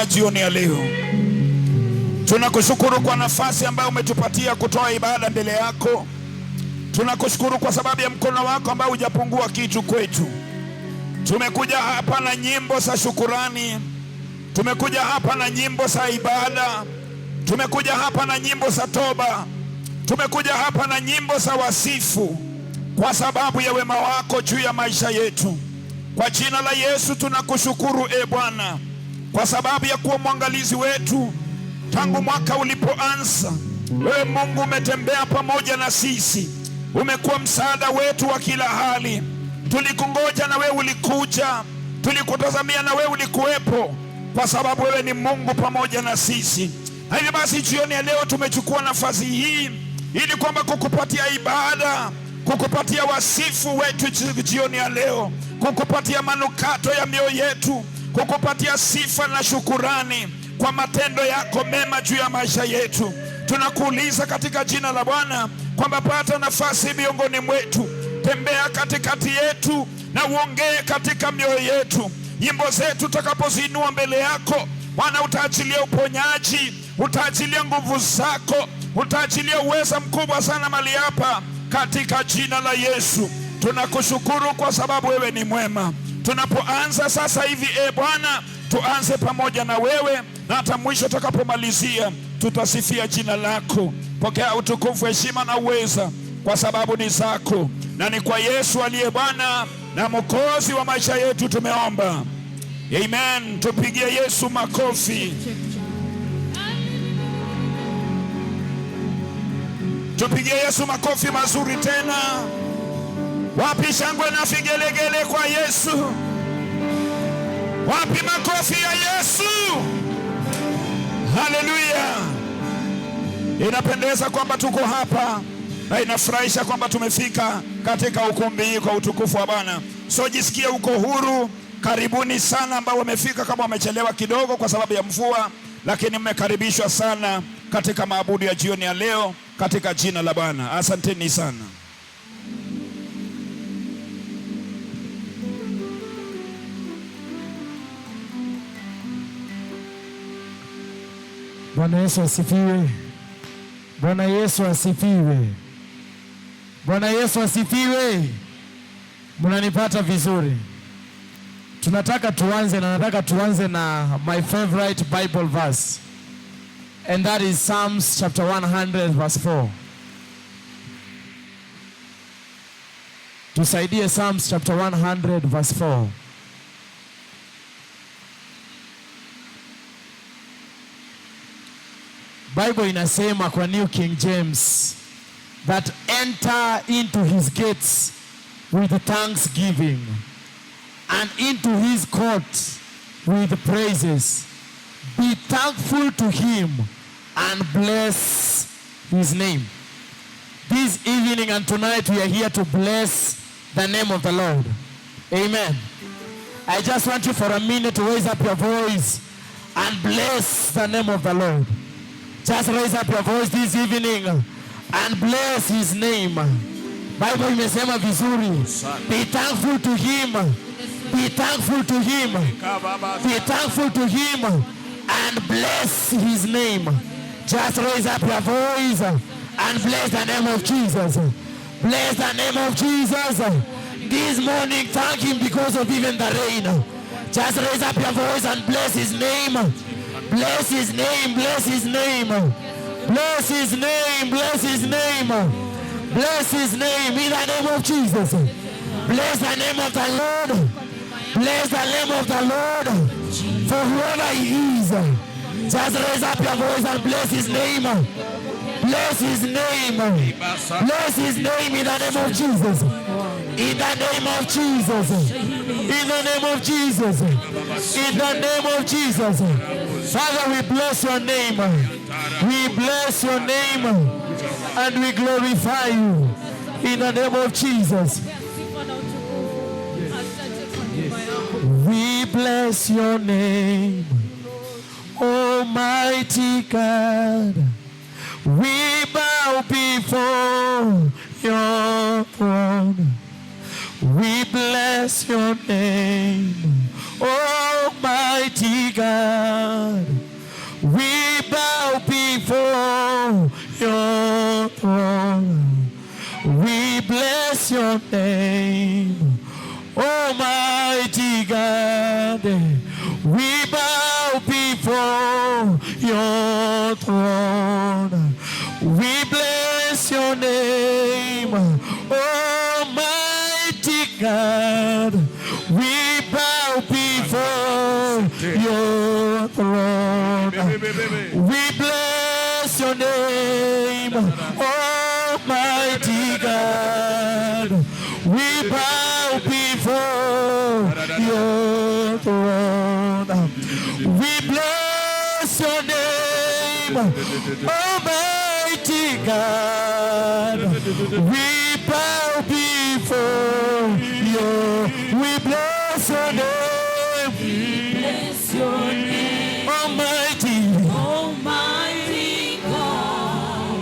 Jioni ya leo tunakushukuru kwa nafasi ambayo umetupatia kutoa ibada mbele yako. Tunakushukuru kwa sababu ya mkono wako ambao hujapungua kitu kwetu. Tumekuja hapa na nyimbo za shukurani, tumekuja hapa na nyimbo za ibada, tumekuja hapa na nyimbo za toba, tumekuja hapa na nyimbo za wasifu kwa sababu ya wema wako juu ya maisha yetu. Kwa jina la Yesu tunakushukuru Bwana, kwa sababu ya kuwa mwangalizi wetu tangu mwaka ulipoanza. Wewe Mungu umetembea pamoja na sisi, umekuwa msaada wetu wa kila hali. Tulikungoja na wewe ulikuja, tulikutazamia na wewe ulikuwepo, kwa sababu wewe ni Mungu pamoja na sisi. Hivyo basi jioni ya leo tumechukua nafasi hii ili kwamba kukupatia ibada, kukupatia wasifu wetu jioni ya leo, kukupatia manukato ya mioyo yetu, kukupatia sifa na shukurani kwa matendo yako mema juu ya maisha yetu. Tunakuuliza katika jina la Bwana kwamba pata nafasi miongoni mwetu, tembea katikati yetu na uongee katika mioyo yetu. Nyimbo zetu tutakapozinua mbele yako Bwana, utaachilia uponyaji, utaachilia nguvu zako, utaachilia uweza mkubwa sana mahali hapa katika jina la Yesu. Tunakushukuru kwa sababu wewe ni mwema. Tunapoanza sasa hivi Bwana, tuanze pamoja na wewe, na hata mwisho tutakapomalizia tutasifia jina lako. Pokea utukufu, heshima na uweza, kwa sababu ni zako, na ni kwa Yesu aliye Bwana na Mwokozi wa maisha yetu tumeomba, amen. Tupigie Yesu makofi. Tupigie Yesu makofi mazuri tena. Wapi shangwe na vigelegele kwa Yesu? Wapi makofi ya Yesu? Haleluya. Inapendeza kwamba tuko hapa na inafurahisha kwamba tumefika katika ukumbi hii kwa utukufu wa Bwana. So jisikie uko huru. Karibuni sana ambao wamefika, kama wamechelewa kidogo kwa sababu ya mvua, lakini mmekaribishwa sana katika maabudu ya jioni ya leo katika jina la Bwana. Asanteni sana. Bwana Yesu asifiwe. Bwana Yesu asifiwe. Bwana Yesu asifiwe. Mnanipata vizuri? Nataka tuanze na my favorite Bible verse, and that is Psalms chapter 100 verse 4. Tusaidie Psalms chapter 100 verse 4. Bible inasema kwa New King James that enter into his gates with thanksgiving and into his courts with praises. Be thankful to him and bless his name. This evening and tonight we are here to bless the name of the Lord. Amen. I just want you for a minute to raise up your voice and bless the name of the Lord. Just raise up your voice this evening and bless his name. Bible imesema vizuri. Be thankful to him. Be thankful to him. Be thankful to him and bless his name. Just raise up your voice and bless the name of Jesus. Bless the name of Jesus. This morning, thank him because of even the rain. Just raise up your voice and bless his name. Bless his name, bless his name. Bless his name, bless his name. Bless his name in the name of Jesus. Bless the name of the Lord. Bless the name of the Lord for whoever he is. Just raise up your voice and bless his name. Bless his name. Bless his name in the name of Jesus. In the name of Jesus. In the name of Jesus. In the name of Jesus. Father, we bless your name. We bless your name and we glorify you in the name of Jesus. We bless your name, Almighty God. We bow before your throne. We bless your name, Almighty God, we bow before your throne. We bless your name, Almighty God. We bow before your throne. We bless your name, Almighty God. We bow before your throne. We bless your name, Almighty God. We bow before your throne. We bless your name, Almighty God. We bow before your. We bless your name. We bless your name, Almighty. Almighty God.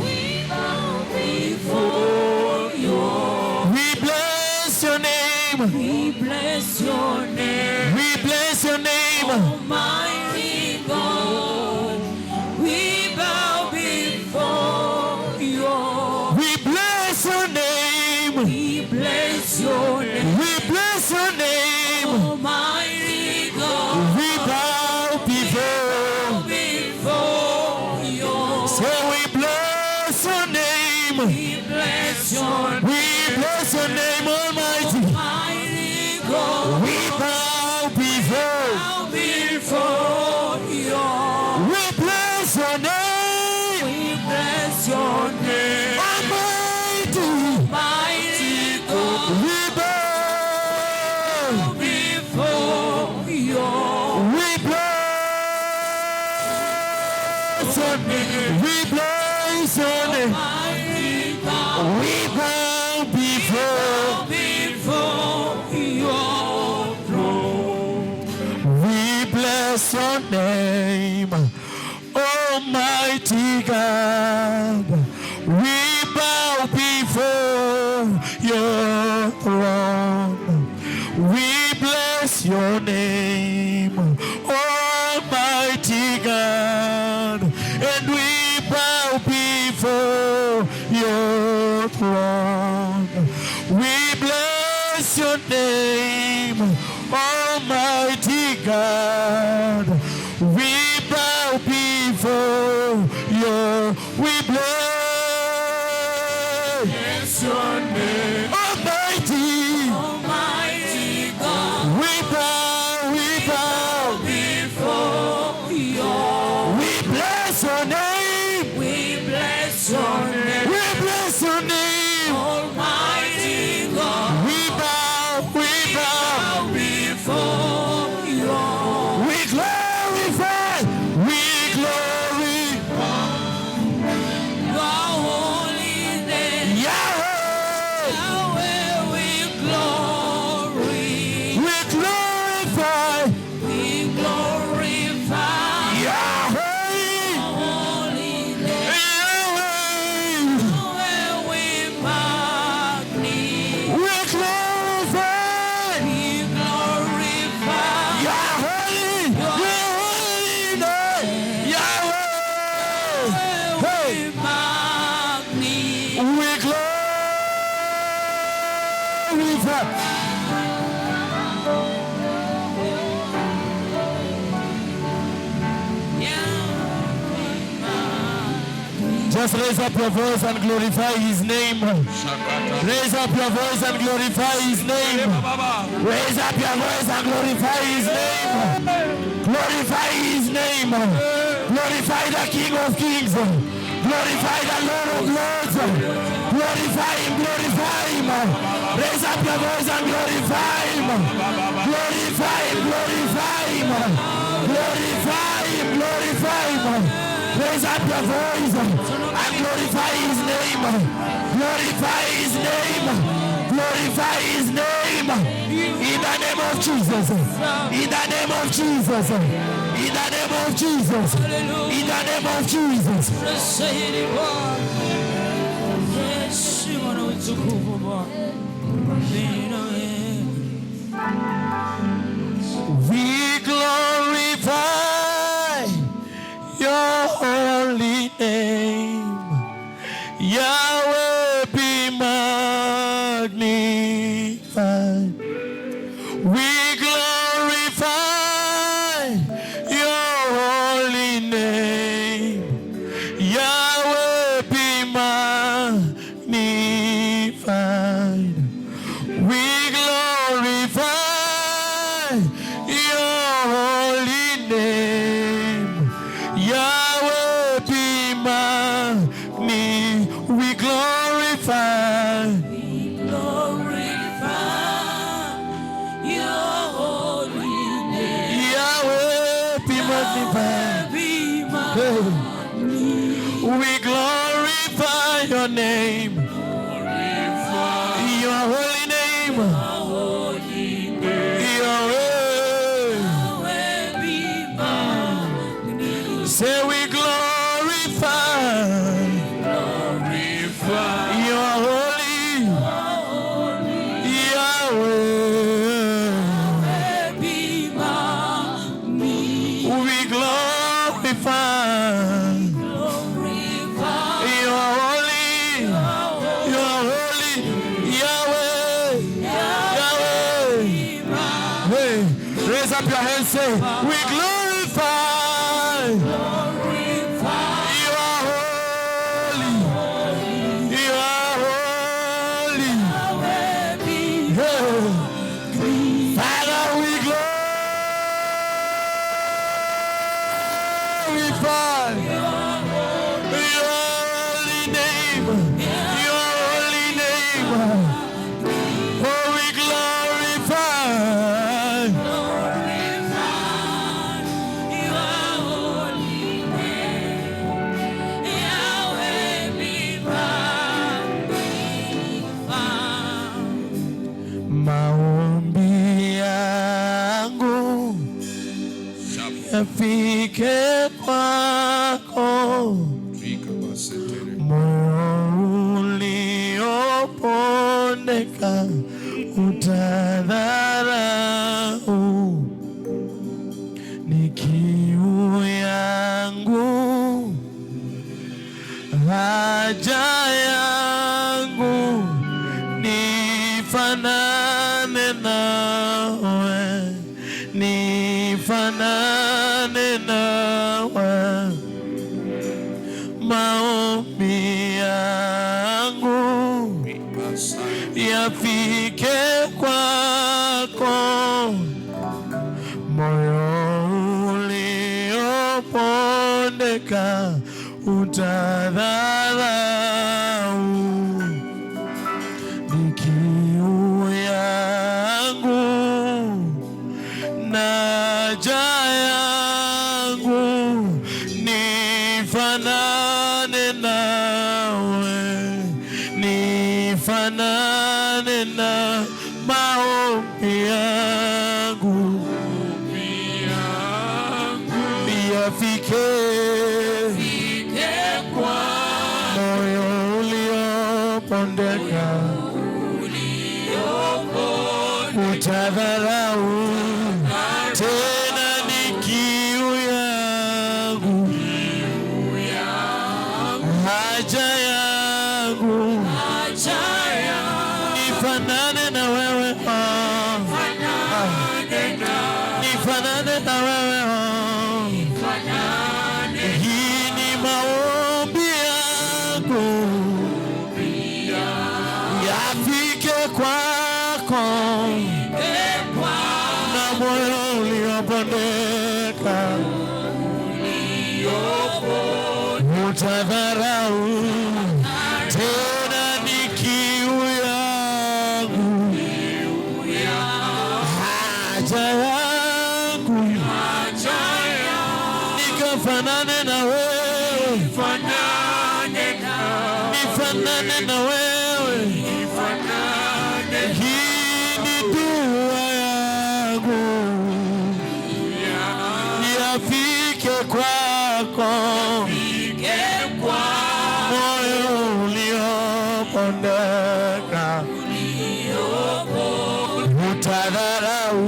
We bow before your. We bless your name. We bless your name, We bless your name. Almighty God. We bow before your. We bless your name. We bless your name, We bless your name. Almighty God. We bow before. Before your. Say we bless your name. We bless your name, We bless your name, Almighty. Almighty God. We bow before. Bow before your. We bless your name, We bless your name, Almighty. Almighty God. We bow. Before your. We bless your name. We bless your name. Almighty God. We bow before. Before your throne. We bless your name, Almighty God. We bow before your throne. We bless your name, Almighty God. And we bow before your throne. We bless your name, Almighty God. We bow before your. We bless Your name, Almighty. Almighty God. We bow. We bow. Before your. We bless your name. We bless your name, We bless your name. Almighty God. We bow. We bow. Before your. We glorify. We glorify Your holy name, Yahweh. Yahweh, we glory. We glorify We glorify Yahweh. your holy name, Yahweh. Yahweh, we magnify. We glorify We glorify Yahweh. Yahweh. Hey. we magnify. We glorify. Just raise up your voice and glorify his name. Raise up your voice and glorify his name. Raise up your voice and glorify his name. Glorify his name. Glorify the King of Kings. Glorify the Lord of Lords. Glorify him, glorify him. Raise up your voice and glorify him. Glorify him, glorify him. Glorify him, glorify him. Raise up your voice and glorify his name. Glorify his name. Glorify his name. In the name of Jesus. In the name of Jesus. In the name of Jesus. In the name of Jesus. Blessed Bwana, heshima na utukufu Bwana. We glorify glorify your holy name. Yahweh, be magnified. We glorify your holy name. Yahweh, be magnified. We glorify your holy name. Yahweh, be magnified. We glorify. Your holy name. Yahweh, be magnified. Hey. We glorify your name. Your holy name. Yahweh. Say we glorify. Your holy Yahweh. We glorify. Your holy Yahweh. Yahweh. Hey, raise up your hands, say, we glorify. You are holy. You are holy. Hey. Father, we glorify your holy name. Your holy name. Oh, we glorify. Maombi yangu yafike kwako, moyo uliopondeka utadharau. Ni kiu yangu, haja yangu, nifanane nawe, nifanane nawe. Maombi yangu yafike kwako, moyo uliopondeka utadharau. Ni kiu yangu na haja yangu, nifanane nawe, nifanane na. Maombi yangu yafike moyo uliopondeka utadharau. Tena ni kiu yangu, haja yangu, nifanane na wewe, nifanane na wewe. Hii ni maombi yangu yafike kwako, na moyo uliopondeka utadharau. Tena ni kiu yangu, haja yangu, nikafanane na wewe, nifanane na wewe. Hii ni dua yangu, yafike kwako, moyo uliopondeka utadharau.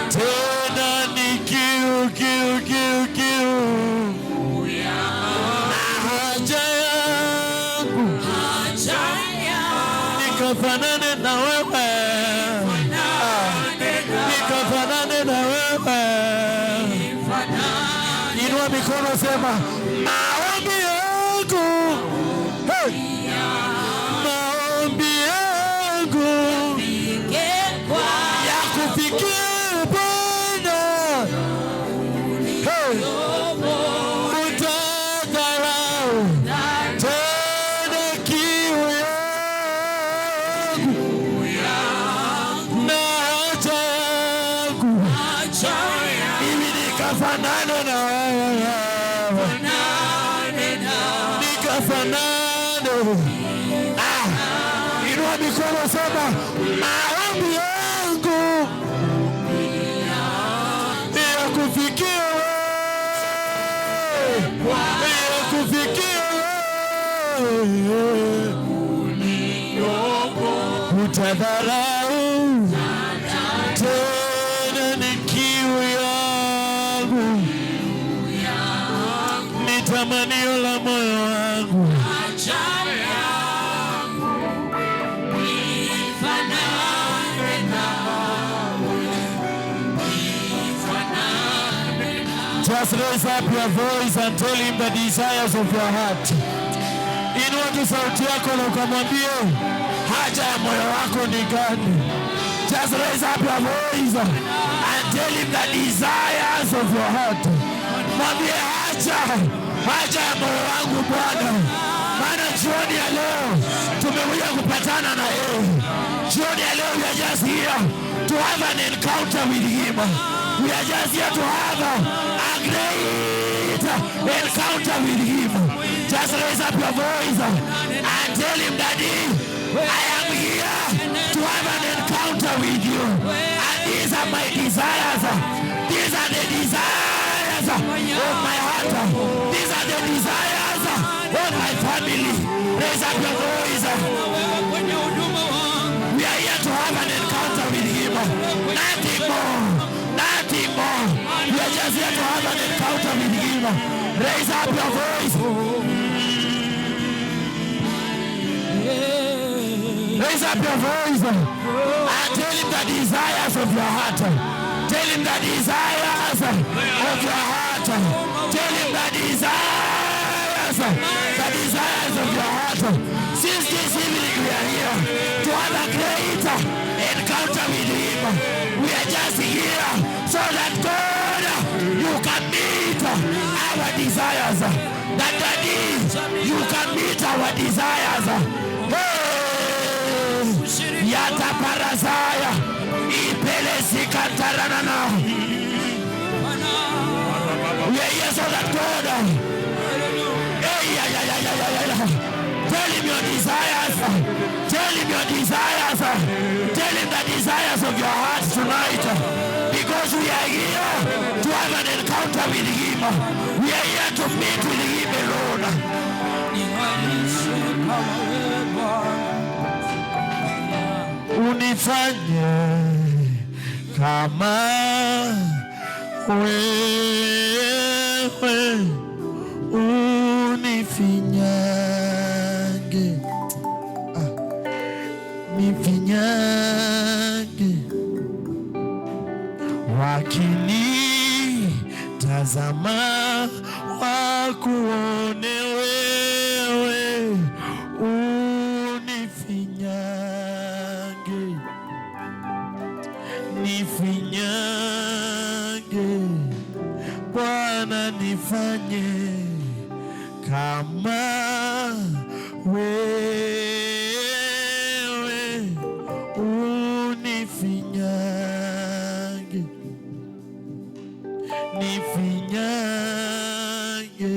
Tena ni kiu nikafanane na wewe, nikafanane na wewe. Inua mikono, sema maombi yangu, maombi yangu yakufikie Bwana, utadharau tena kiu yangu na haja yangu, ili nikafanane na wewe, nikafanane. Inua mikono, sema maombi yangu yakufikie wewe, yakufikie wewe, utadharau tena ni kiu yangu, ni tamanio la moyo wangu. Just raise up your voice and tell him the desires of your heart. Inua tu sauti yako na ukamwambie haja ya moyo wako ni gani. Just raise up your voice and tell him the desires of your heart. Mwambie haja ya moyo wangu Bwana. Maana jioni ya leo tumekuja kupatana na yeye. Jioni ya leo we are just here to have an encounter with him. We are just here to have a great encounter with him. Just raise up your voice and tell him, Daddy, I am here to have an encounter with you. And these are my desires. These are the desires of my heart. These are the desires of my family. Raise up your voice. We are here to have an encounter with him. Nothing more. Nothing more. We are just here to have an encounter with him. Raise up your voice. Raise up your voice and tell him the desires of your heart. Tell him the desires of your heart. Tell him the desires of your heart. Since this evening we are here to have a great encounter with him. We are just here so that God, you can meet our desires. That Daddy, you can meet our desires. Yata parazaya ipelesi kantaranana. We are here so that God, tell him your desires. Tell him your desires. Tell him the desires of your heart tonight. Because we are here to have an encounter with him. We are here to meet with him alone. Unifanye kama wewe, unifinyange, nifinyange, wakinitazama wakuone wewe, unifinyange, nifinyange, Bwana nifanye kama wewe, unifinyange, nifinyange,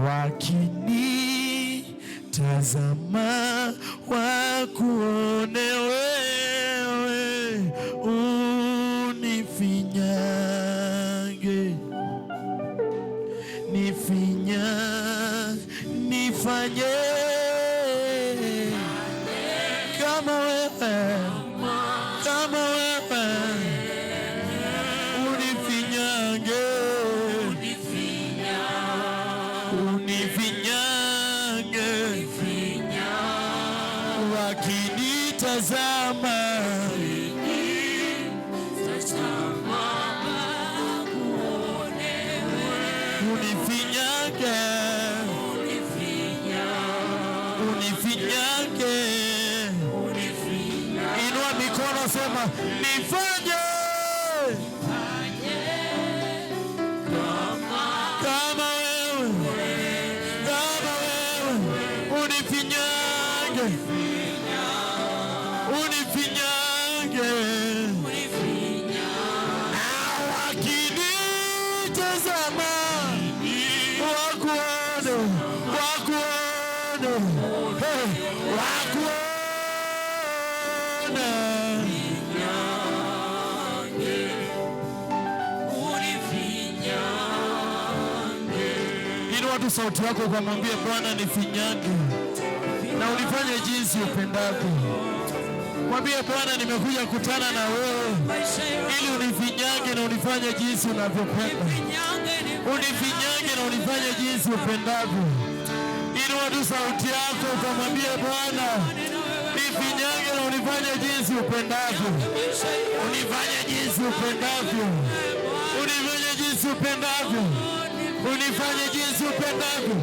wakinitazama wakuone wewe, unifinyange, nifanye kama wewe, unifinyange, unifinyange, nifanye kama wewe, unifinyange, unifinyange. Wakinitazama wakuone, wakuone, wakuone. Inua tu sauti yako ukamwambie Bwana nifinyange na unifanye jinsi upendavyo. Mwambie Bwana nimekuja kutana na wewe ili unifinyange na unifanye jinsi unavyopenda. Unifinyange na unifanye jinsi upendavyo. Inua tu sauti yako ukamwambie Bwana nifinyange na unifanye jinsi upendavyo. Unifanye jinsi upendavyo. Unifanye jinsi upendavyo. Unifanye jinsi upendavyo.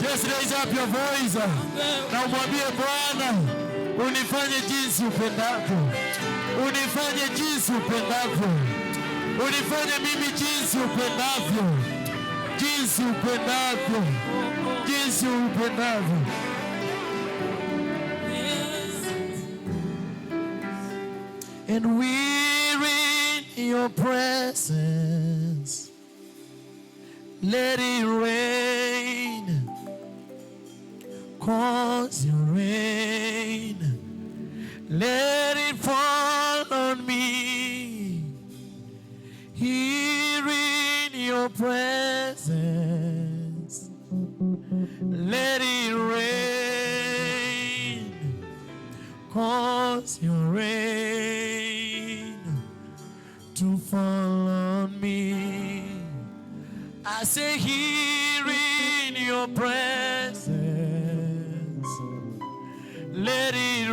Just raise up your voice na umwambie Bwana unifanye jinsi upendavyo. Unifanye jinsi upendavyo. Unifanye mimi jinsi upendavyo. Jinsi upendavyo. Jinsi upendavyo. And we're in your presence. Let it rain, 'cause you rain. Let it fall on me. Here in your presence. Let it rain, 'cause you rain to fall on me. I say here in your presence, let it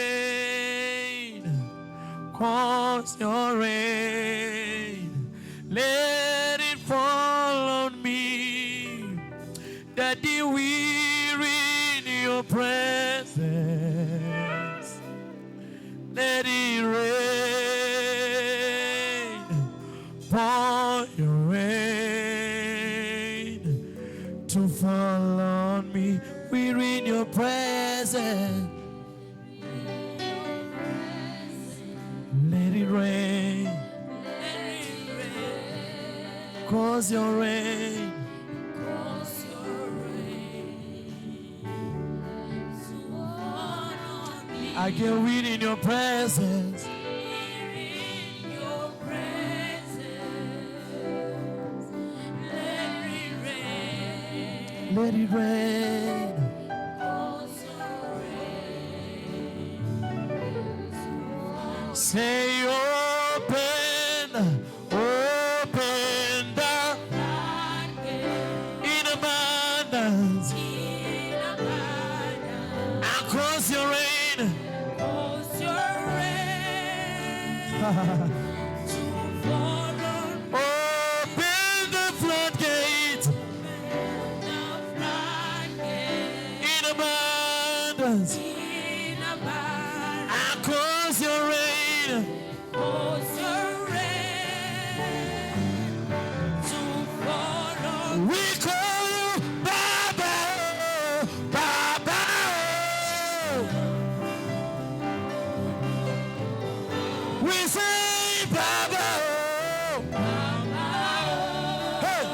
rain, 'cause your rain, let it fall on me. Daddy, we're in your presence, let it rain, pour your rain to fall on me. We're in your presence. Let it rain. 'Cause your rain. I get weed in your presence. Let it rain. Say open, open the in abundance. Across your rain. Open the floodgates. In abundance. Across your rain. We call you Baba, Baba. We say Baba. Hey.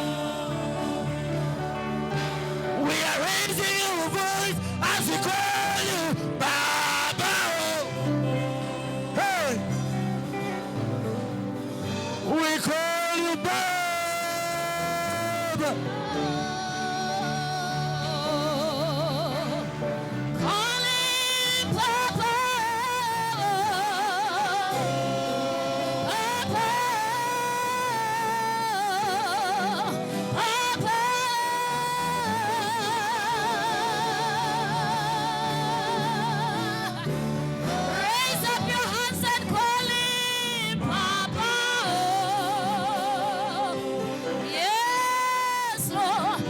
We are raising our voice as we call you Baba. Hey. We call you Baba. Calling Papa, Papa, Papa. Raise up your hands and call him Papa. Yes, Lord.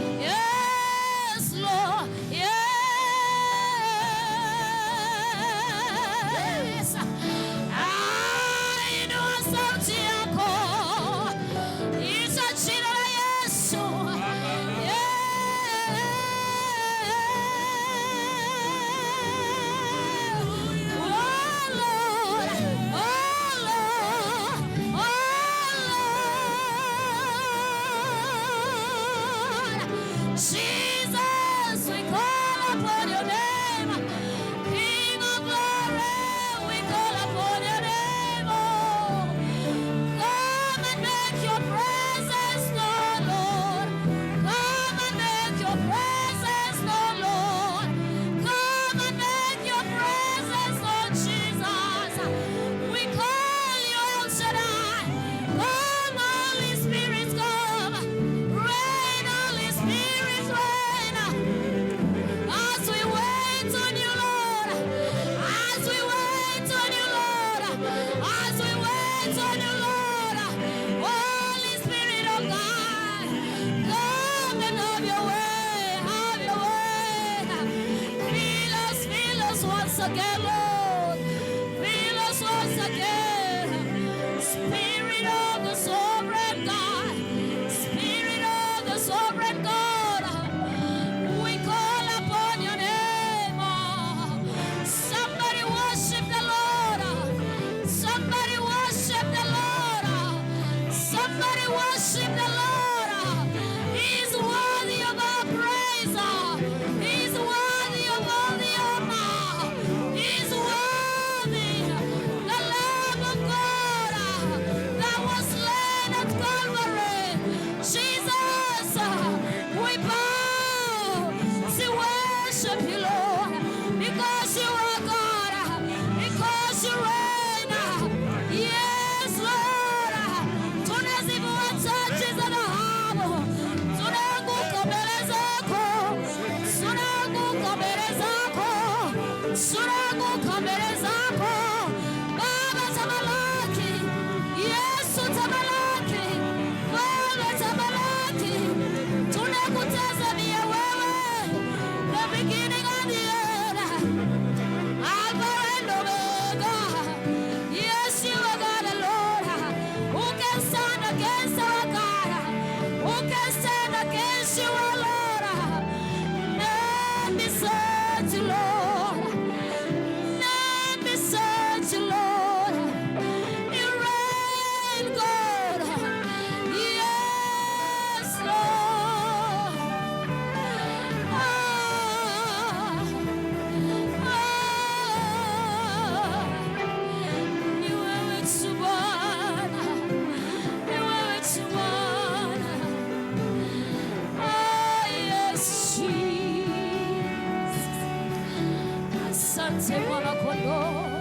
Asante mwana-kondoo.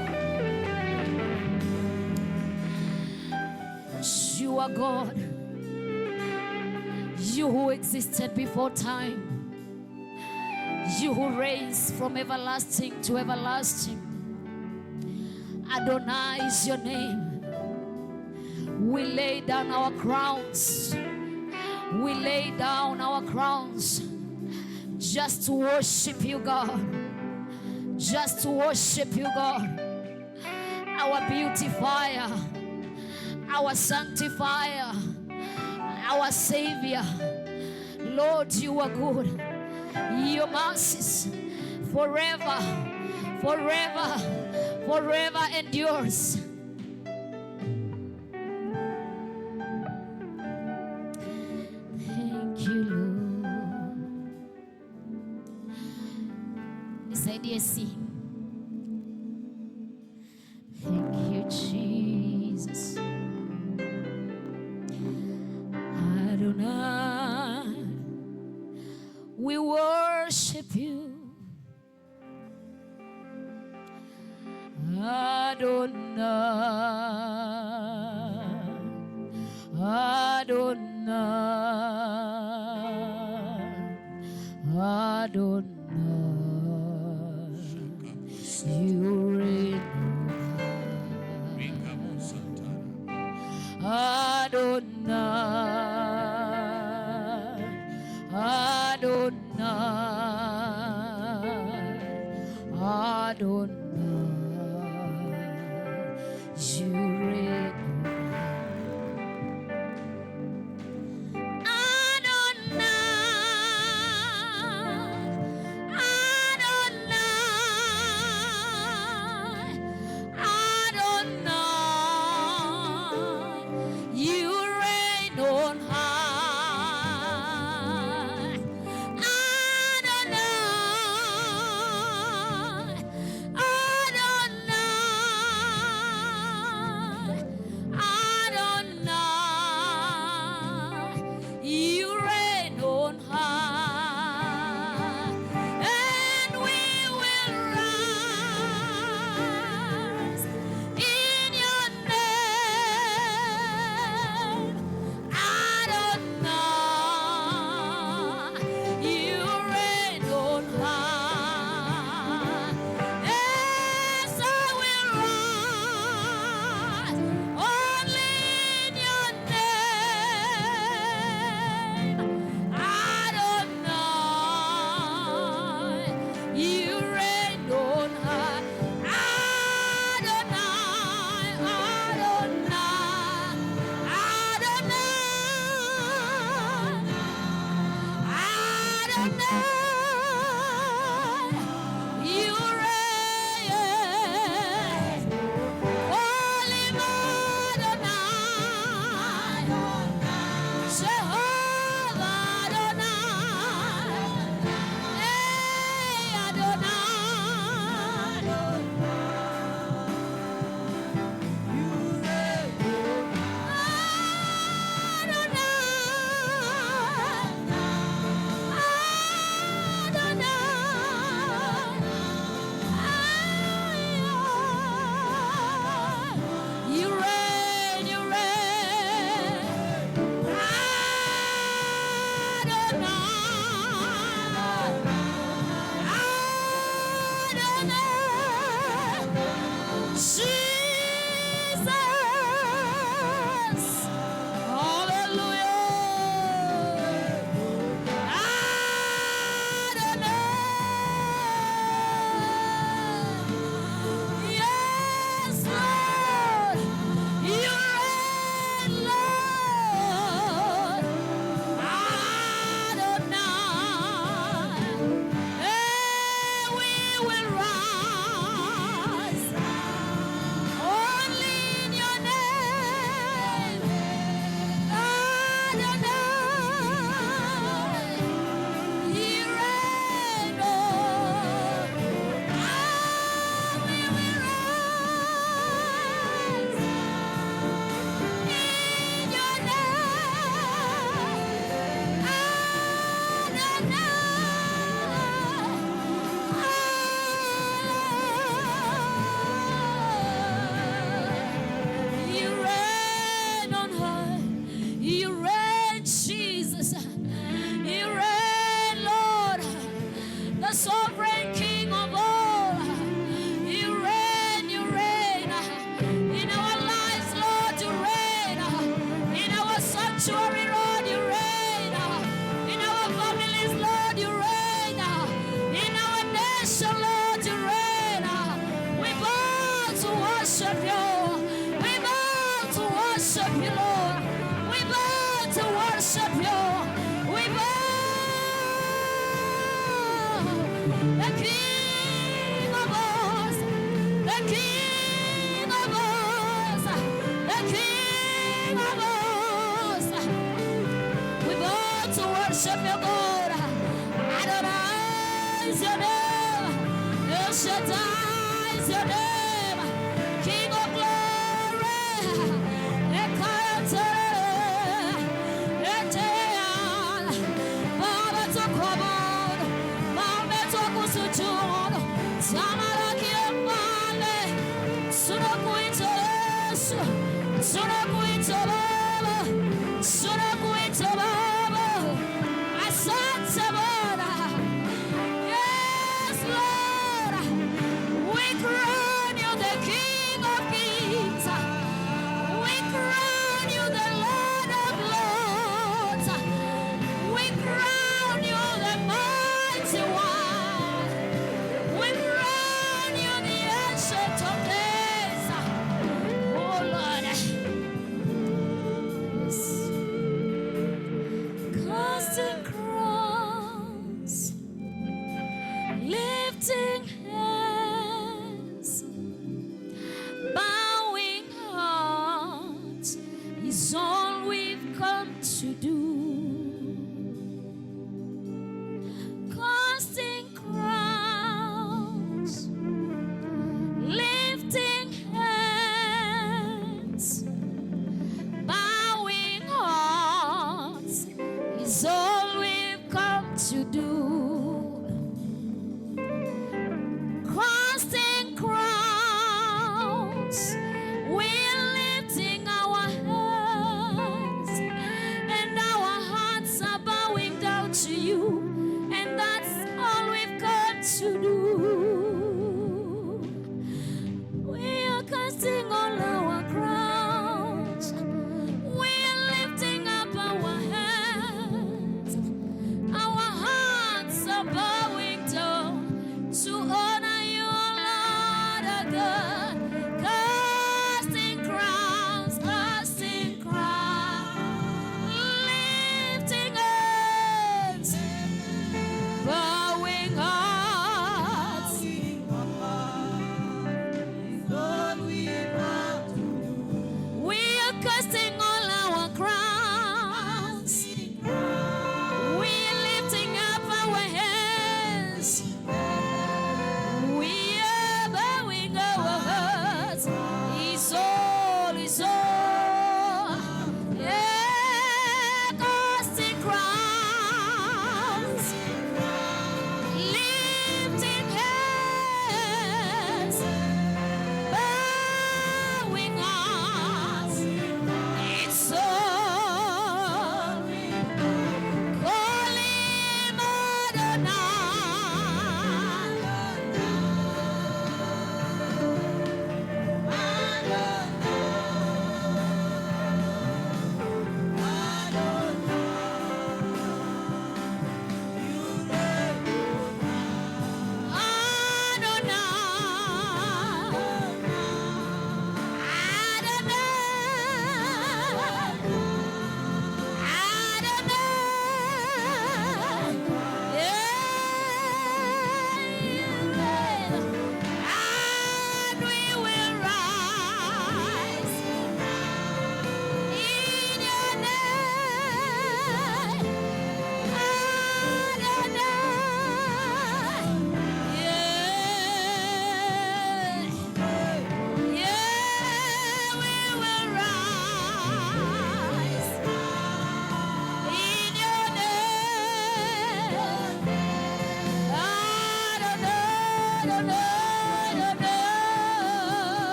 You are God. You who existed before time. You who reigns from everlasting to everlasting. Adonai is your name. We lay down our crowns. We lay down our crowns just to worship you, God. Just to worship you, God. Our beautifier, our sanctifier, our Savior. Lord, you are good. Your mercies forever, forever, forever endures. Thank you, Lord. Nisaidie sing. Thank you, Jesus. Adonai, we worship you. Adonai, Adonai, Adonai, you reign. Adonai, Adonai, Adonai, you reign. Adonai, you reign on sanctuary, Lord, you reign. In our families, Lord, you reign. In our nation, Lord, you reign. We bow to worship you. We bow to worship you, Lord. We bow to worship you. We bow. The King of us, the King of us, the King of us. We bow to worship you, God. Adonai is your name. El Shaddai is your name. King of glory. Ekayate, Etean. Baba to Kobod, Baba to Kusujud. Samaraki Male. Surakuitos. Surakuitobaba. Surakuitobaba. Asatabara. Yes, Lord. We crown you the King of Kings. We crown you the Lord of Lords. We crown you the Mighty One. We crown you the Ancient of Days. Oh Lord. Yes. Casting crowns, lifting hands, bowing hearts is all we've come to do. Casting crowns, lifting hands, bowing hearts is all we've come to do. Casting crowns, we're lifting our hands and our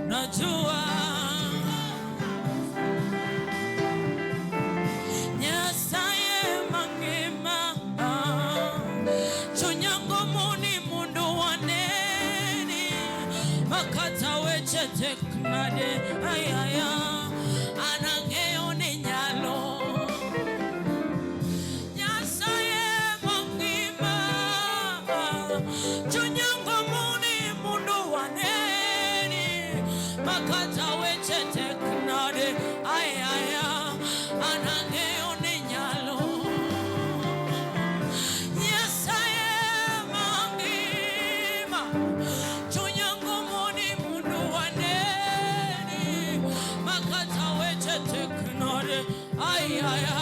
Najua Nyasaye mangima chonyango moni mundu waneni makata weche teknade ayaya anangeo ni nyalo Nyasaye mangima chonyango moni mundu waneni makata weche teknade ayaya anangeo ni nyalo Nyasaye mangima chonyango moni mundu waneni makata weche teknade ayaya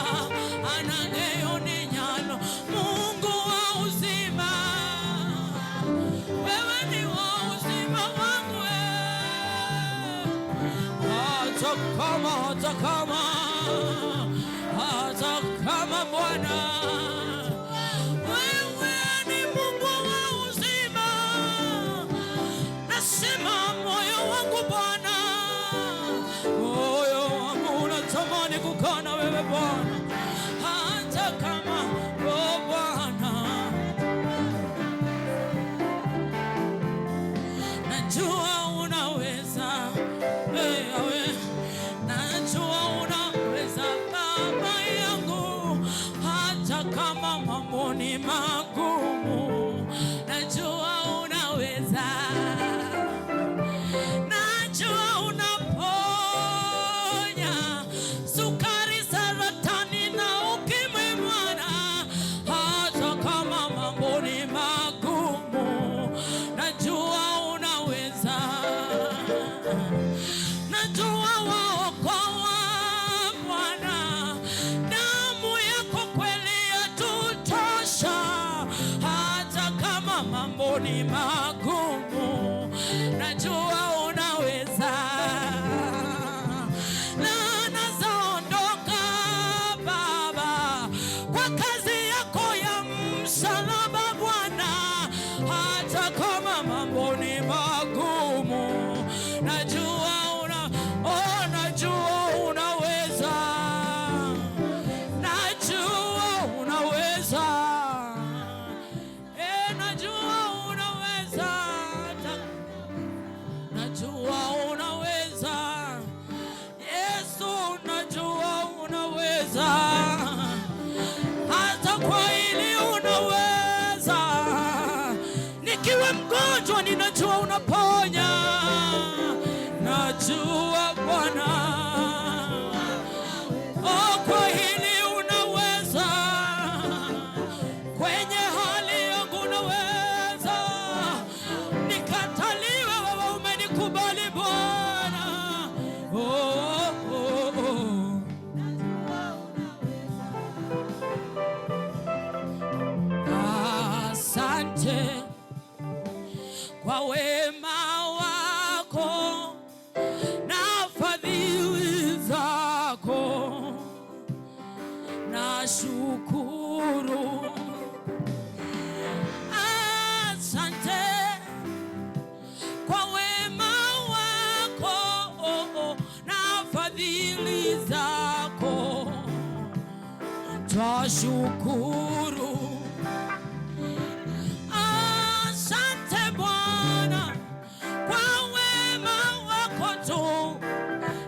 anangeo ni nyalo Mungu wa uzima wewe ni wa uzima wangu hata kama Bwana wewe ni Mungu wa uzima nasema moyo wangu Bwana moyo wangu unatamani kukaa na wewe Bwana hata kama Bwana najua unaweza najua unaweza Baba yangu hata kama mambo ni magumu najua unaweza najua unaponya sukari saratani na ukimwi Bwana hata kama mambo ni magumu najua unaweza najua waokoa Bwana damu yako kweli yatutosha hata kama mambo ni magumu najua unaweza laana zaondoka Baba kwa kazi yako ya msalaba Bwana hata kama mambo ni magumu najua najua unaweza najua unaweza najua unaweza najua unaweza Yesu najua unaweza hata kwa hili unaweza nikiwa mgonjwa ninajua unaponya najua Bwana kwa hili unaweza kwenye hali yangu unaweza nikataliwe wewe umenikubali Bwana asante kwa wema wako na fadhili zako nashukuru twashukuru. Asante Bwana kwa wema wako tu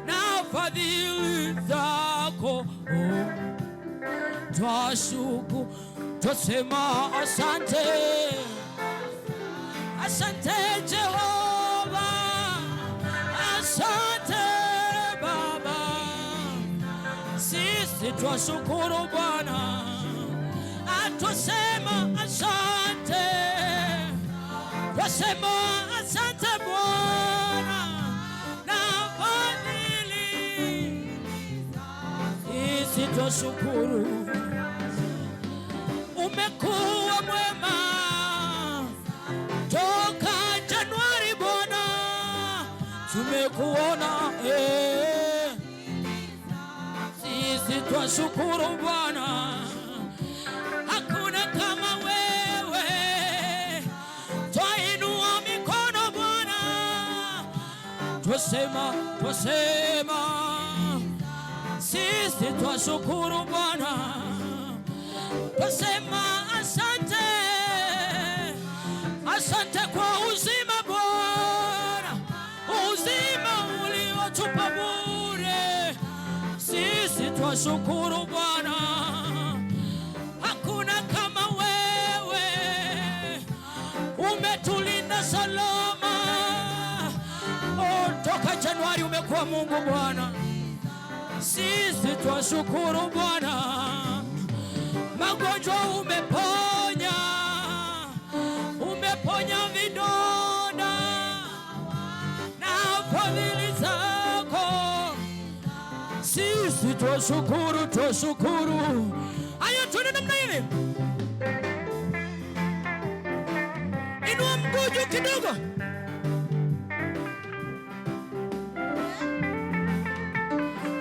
na fadhili zako, twashukuru, twasema asante. Asante Jehova, asante Baba, sisi twashukuru Bwana, twasema asante, twasema asante Bwana na fadhili, sisi twashukuru. Umekuwa mwema toka Januari Bwana, tumekuona sisi twashukuru Bwana, hakuna kama wewe, twainua mikono Bwana, twasema sisi twashukuru Bwana, twasema asante. Asante kwa uzima Bwana, uzima uliotupa bure, sisi twashukuru Bwana, hakuna kama wewe, umetulinda salama. Toka Januari umekuwa Mungu Bwana, sisi twashukuru Bwana, magonjwa umeponya, umeponya vidonda na fadhili zako, sisi twashukuru, twashukuru. Haya, tuende namna ile, inua mguu juu kidogo,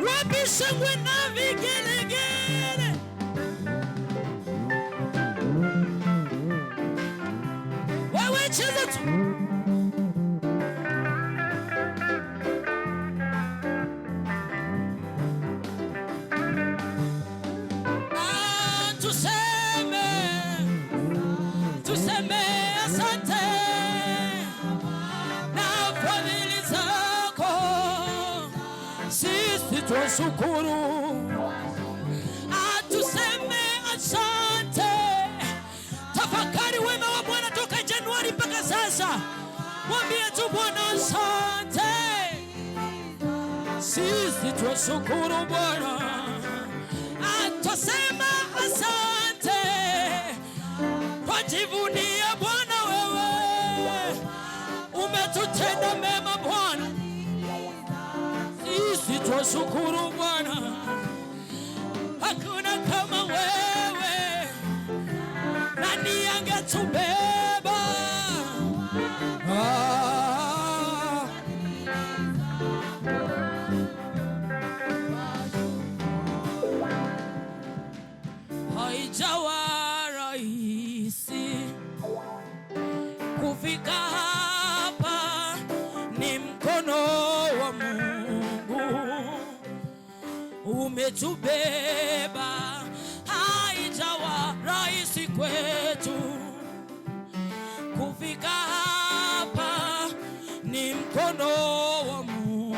wapi shangwe na vigelegele, wewe cheza tu. Tuseme asante na fadhili zako, sisi twashukuru. Tuseme asante, tafakari wema wa Bwana toka Januari mpaka sasa, mwambie tu Bwana asante, sisi twashukuru Bwana. Tusema asante, twajivunia Bwana, wewe umetutenda mema Bwana, sisi twashukuru Bwana, hakuna kama wewe, nani angetubeba? Haijawa rahisi kufika hapa, ni mkono wa Mungu umetubeba. Haijawa rahisi kwetu kufika hapa, ni mkono wa Mungu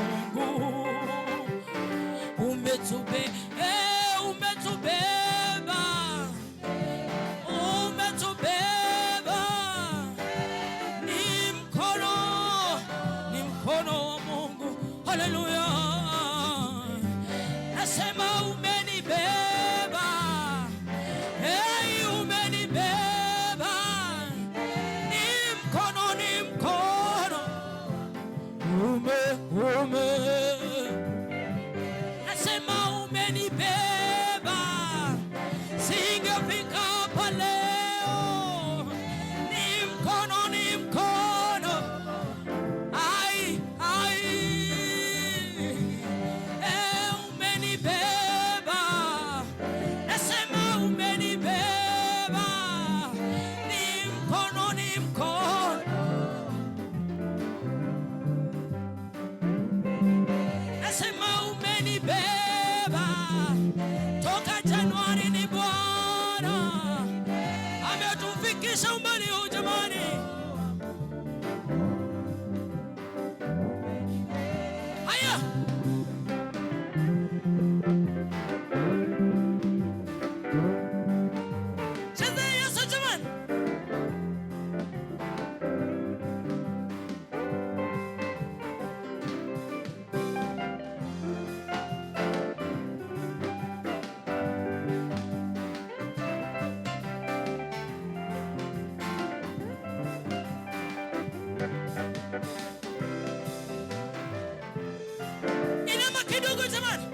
umetubeba. Haleluya, nasema umenibeba, hey, umenibeba, ni mkono umenivukisha umbali huu jamani. Haya. Cheza Yesu jamani. Inama kidogo jamani.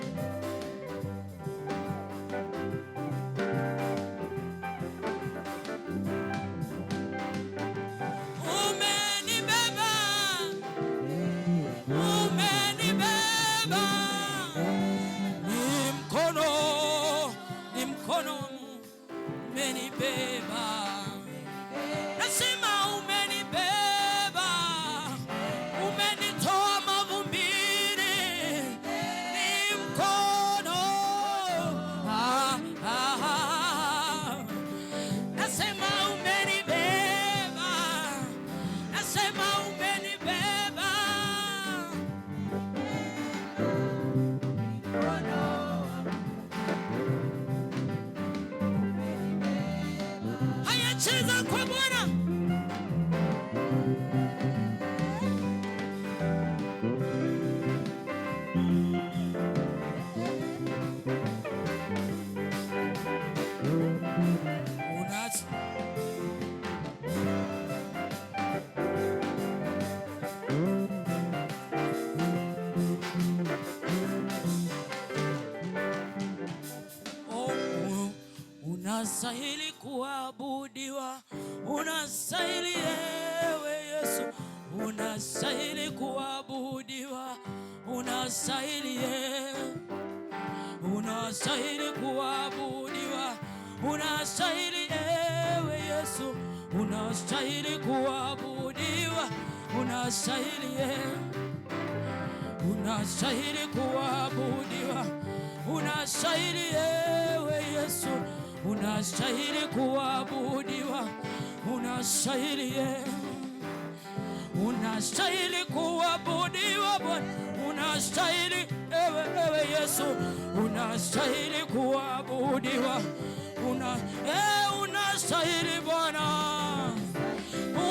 Umenibeba, umenibeba. Ni mkono umenibeba. Nasema umenibeba, umenitoa mavumbini. Ni mkono, nasema umenibeba, nasema umenibeba. Haya, cheza kwa Bwana. Unastahili kuabudiwa, unastahili ewe Yesu, unastahili kuabudiwa, unastahili unastahili kuabudiwa, unastahili ewe Yesu, unastahili kuabudiwa, unastahili unastahili kuabudiwa, unastahili ewe Yesu, unastahili kuabudiwa, unastahili unastahili kuabudiwa Bwana, unastahili ewe Yesu, unastahili kuabudiwa, unastahili Bwana,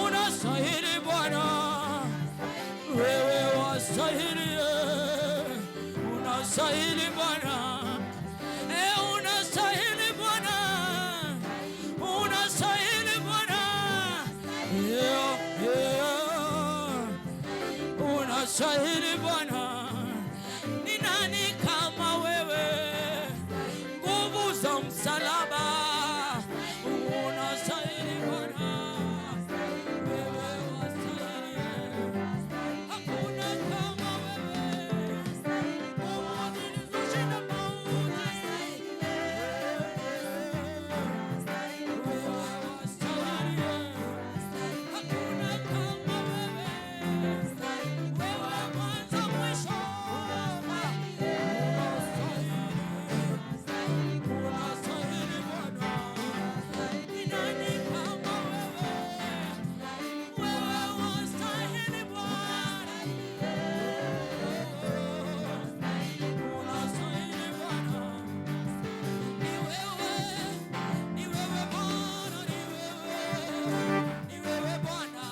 unastahili Bwana, wewe wastahili, unastahili Bwana, unastahili Bwana, unastahili Bwana, unastahili Bwana. Ni nani kama wewe? Nguvu za msalaba, unastahili Bwana, wewe wastahili. Hakuna kama wewe, nguvu zilizoshinda mauti, wewe wastahili. Hakuna kama wewe, wewe mwanzo mwisho, unastahili Bwana. Ni nani kama wewe, wewe wastahili Bwana, unastahili Bwana. Ni wewe, ni wewe Bwana, ni wewe Bwana.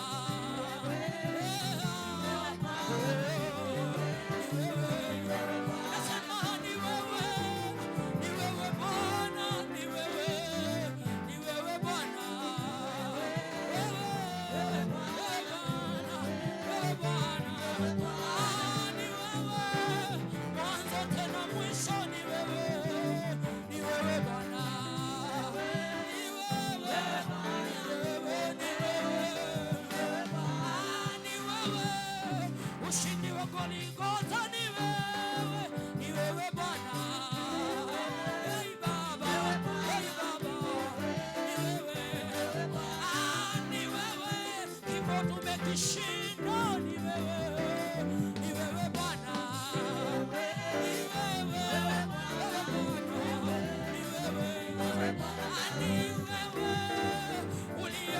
Nasema ni wewe, ni wewe Bwana, ni wewe Bwana. Wewe Bwana, ni wewe mwanzo tena mwisho, ni wewe Bwana, ni wewe, ni wewe ushindi wa Golgotha, ni wewe Bwana. Hey Baba, ni wewe kifo tumekishinda, ni wewe Bwana, ni wewe Bwana, ni wewe uliye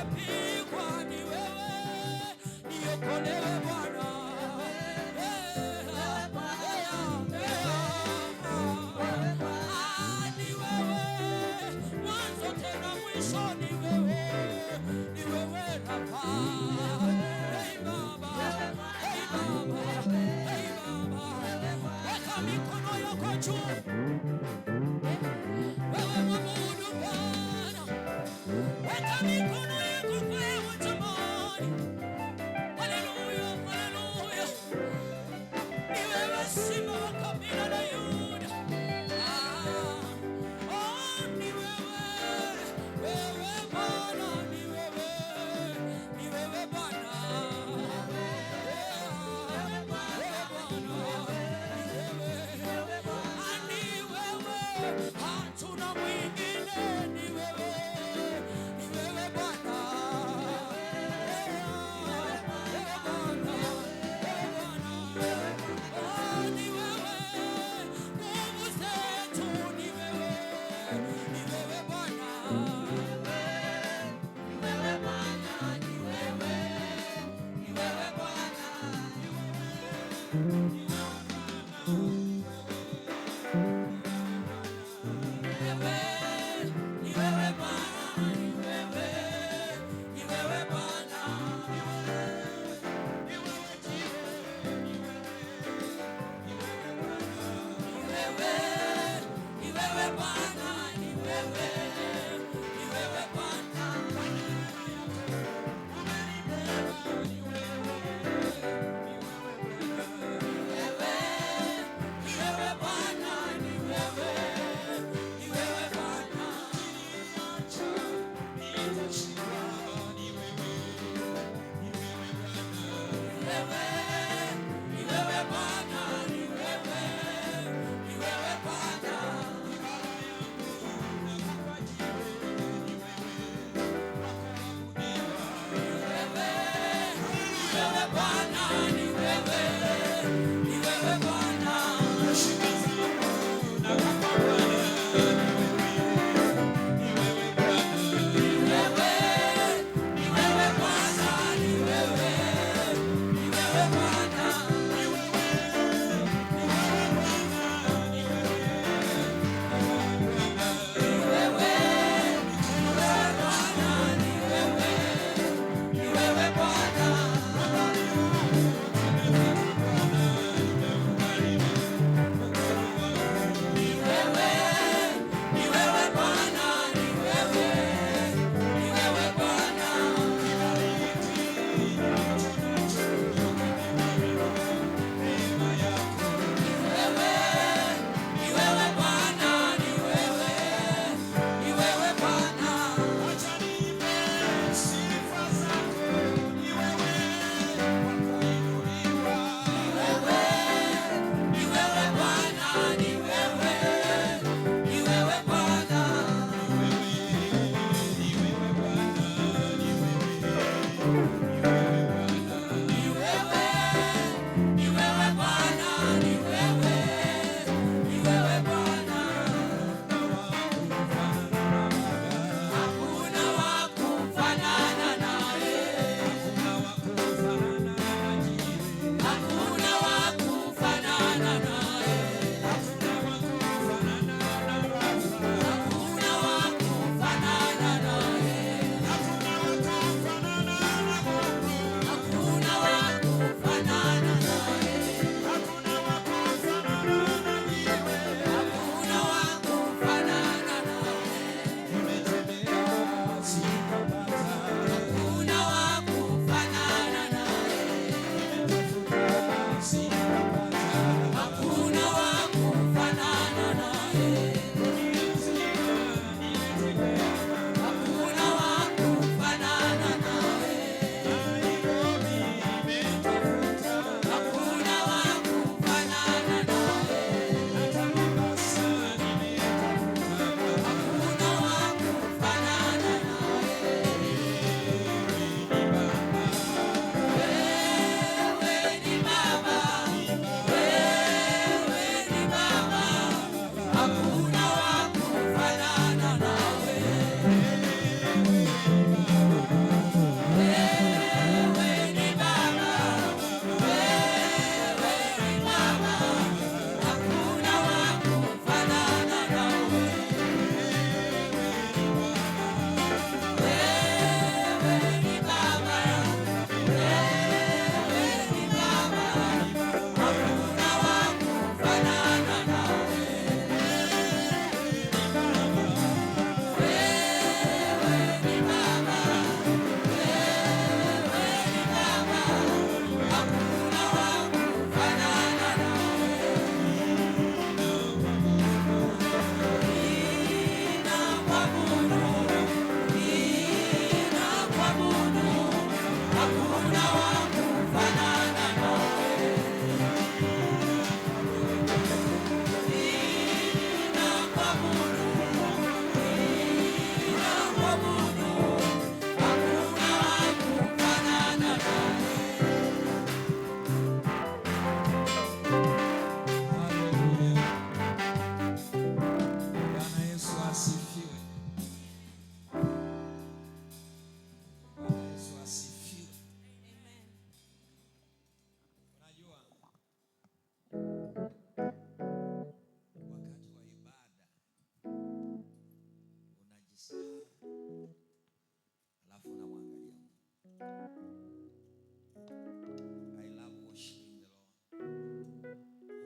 I love worshiping the Lord.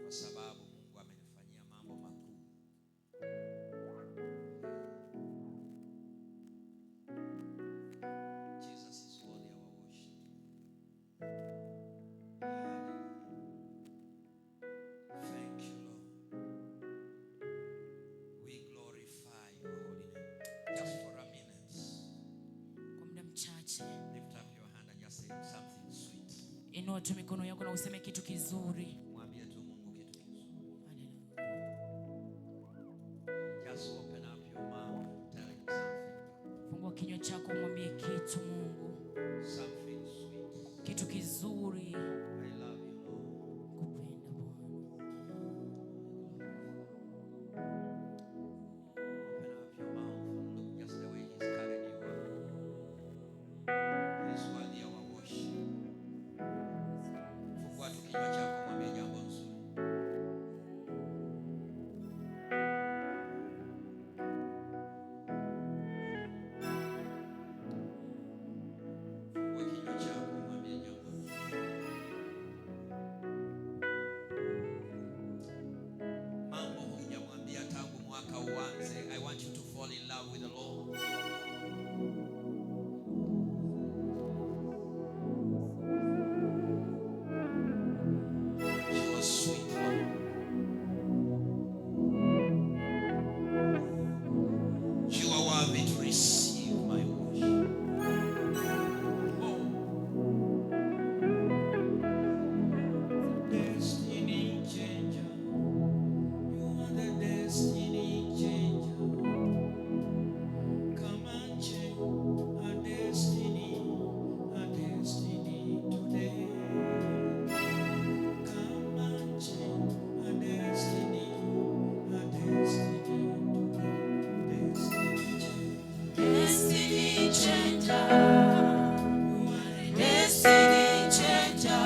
Kwa sababu Mungu amenifanyia mambo makuu. Jesus is worthy of our worship. Thank you, Lord. We glorify your holy name. Just for a minute, Kwa muda mchache, lift up your hand and just say something sweet. inua tu mikono yako na useme kitu kizuri. Mwambie tu Mungu kitu kizuri. Hallelujah. Just open up your mouth, tell him something. Fungua kinywa chako umwambie kitu Mungu. Something sweet. Kitu kizuri. I love you, Lord. Kupenda Bwana. Open up your mouth and look just the way he's carried you up. He's worthy of our worship. Fungua tu kinywa chako mwambie jambo nzuri. Fungua kinywa chako mwambie jambo nzuri. Mambo hujamwambia tangu mwaka uanze. I want you to fall in love with the Lord. You are sweet, Lord. You are worthy to receive my worship. Oh. Destiny changer. You are the destiny changer. Come and change our destiny today. Come and change our destiny today. Destiny changer. Destiny changer.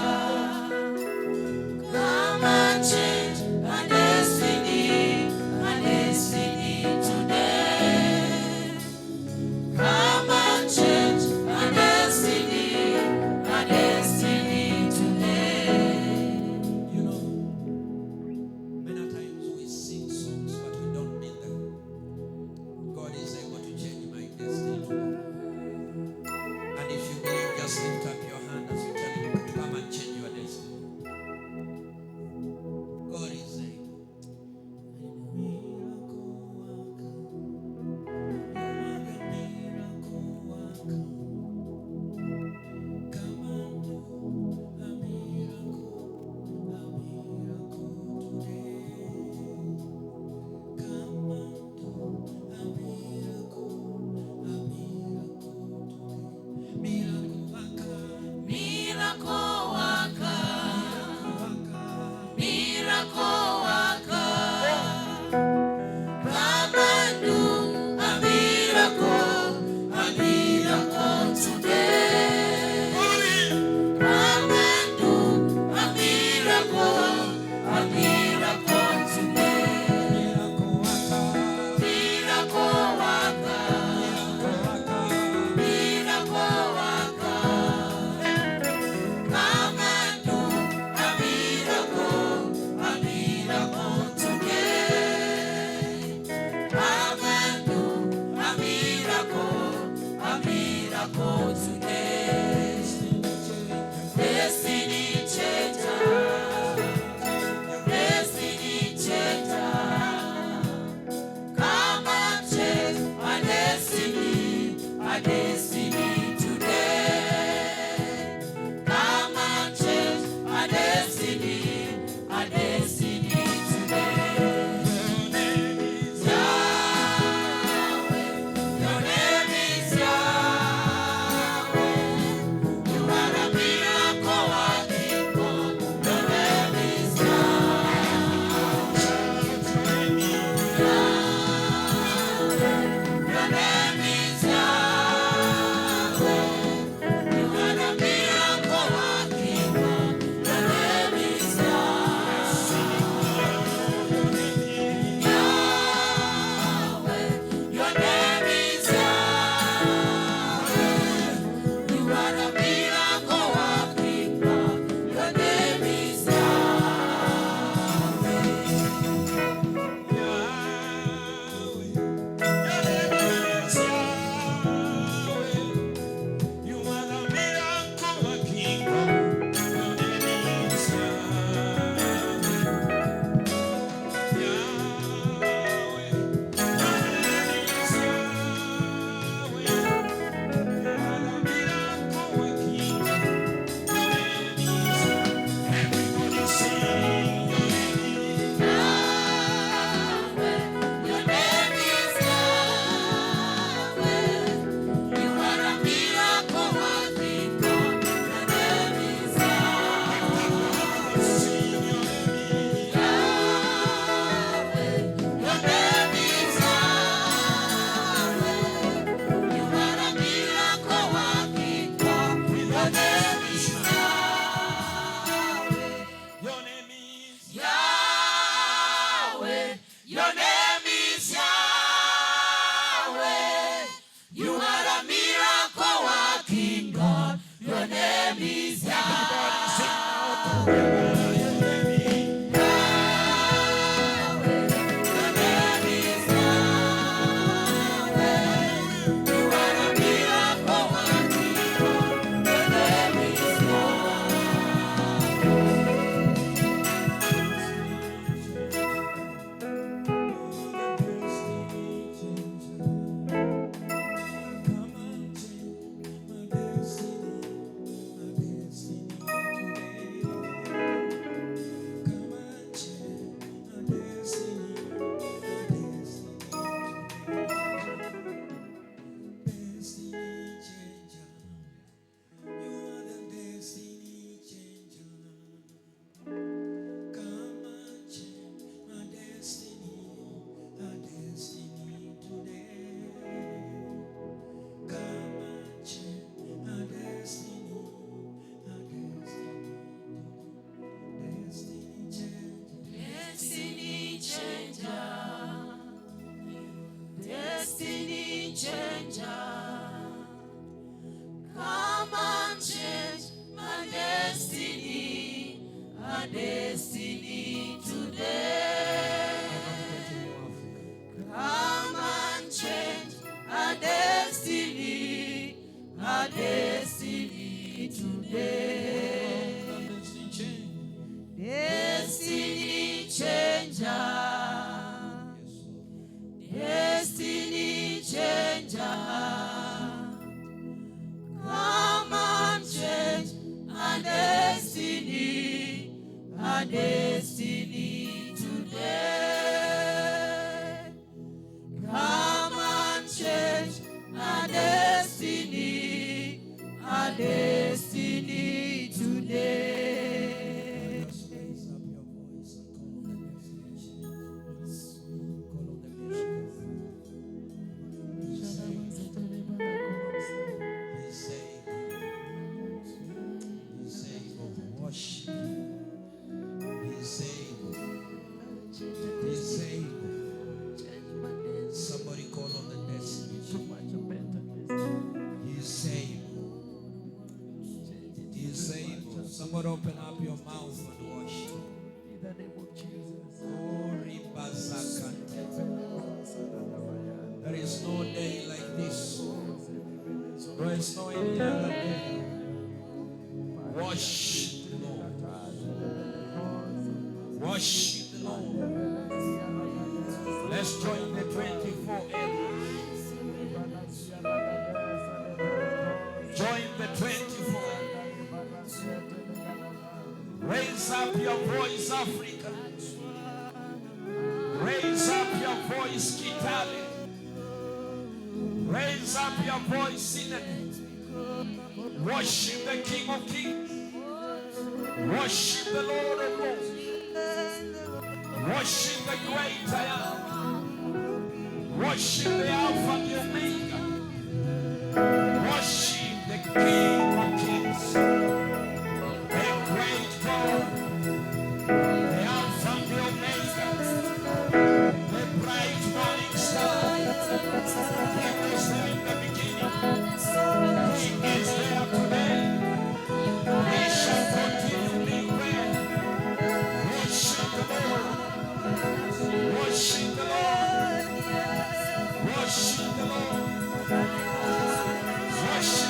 Come and change our destiny today. Come and change our destiny today. You know, many times we sing songs, but we don't mean them. God is able to change my destiny today. And if you believe, just lift up your hand as you tell him to come and change your destiny. God is able. Your name is Yahweh. Destiny today. Come and change our destiny today. Destiny changer. Destiny changer. Come and change our destiny today. Come and change our destiny today. Somebody call on the destiny. He's able. He's able. Somebody open up your mouth and worship. Oh, Ribazakante. There is no day like this. There is no any other day. Worship the Lord. Worship the Lord. Let's join the 24 elders. Join the 24. Raise up your voice, Africa. Raise up your voice, Kitale. Raise up your voice, Synod. Worship the King of Kings. Worship the Lord of Lords. Worship the great I am. Worship the Alpha and the Omega. Worship the King of Kings. The great God. The Alpha and the Omega. The bright morning star. He was there in the beginning. He is there today. He shall continue being there. Worship the Lord. Worship the Lord. Worship the Lord. Worship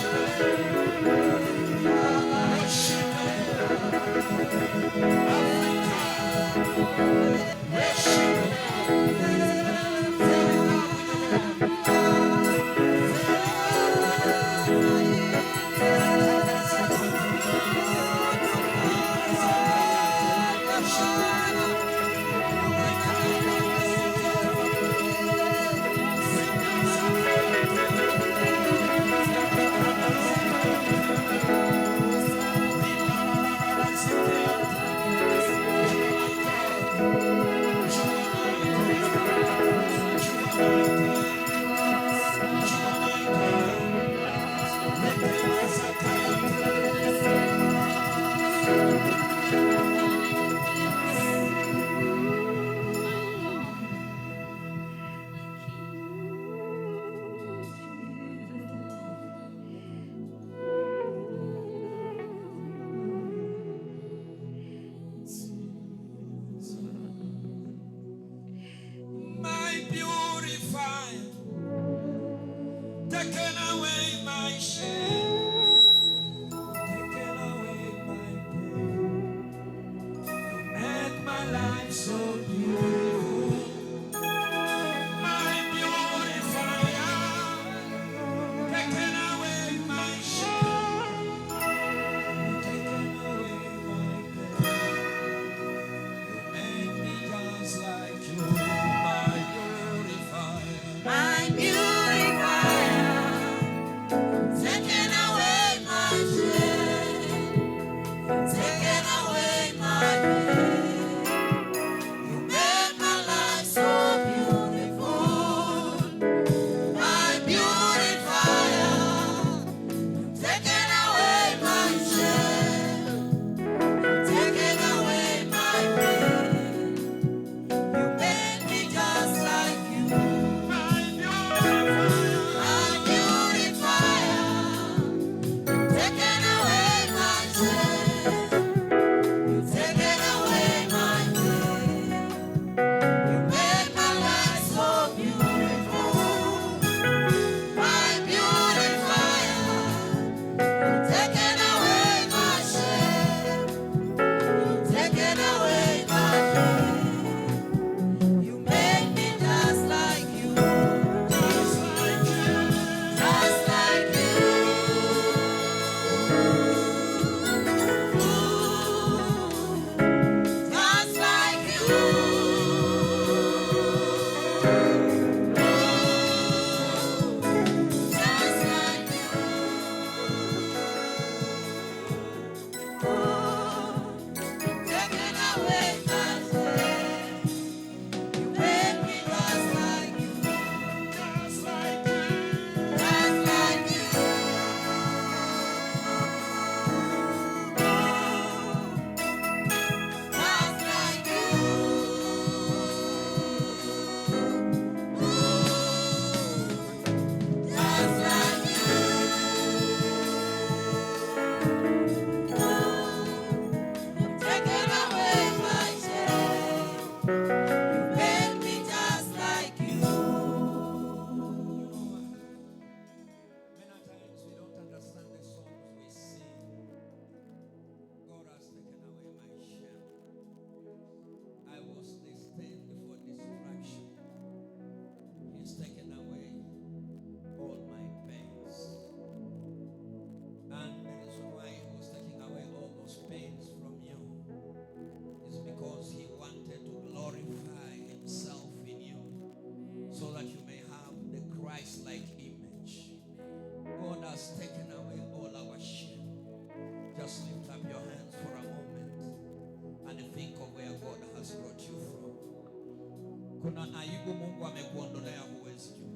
Kuna aibu Mungu amekuondolea, huwezi jua.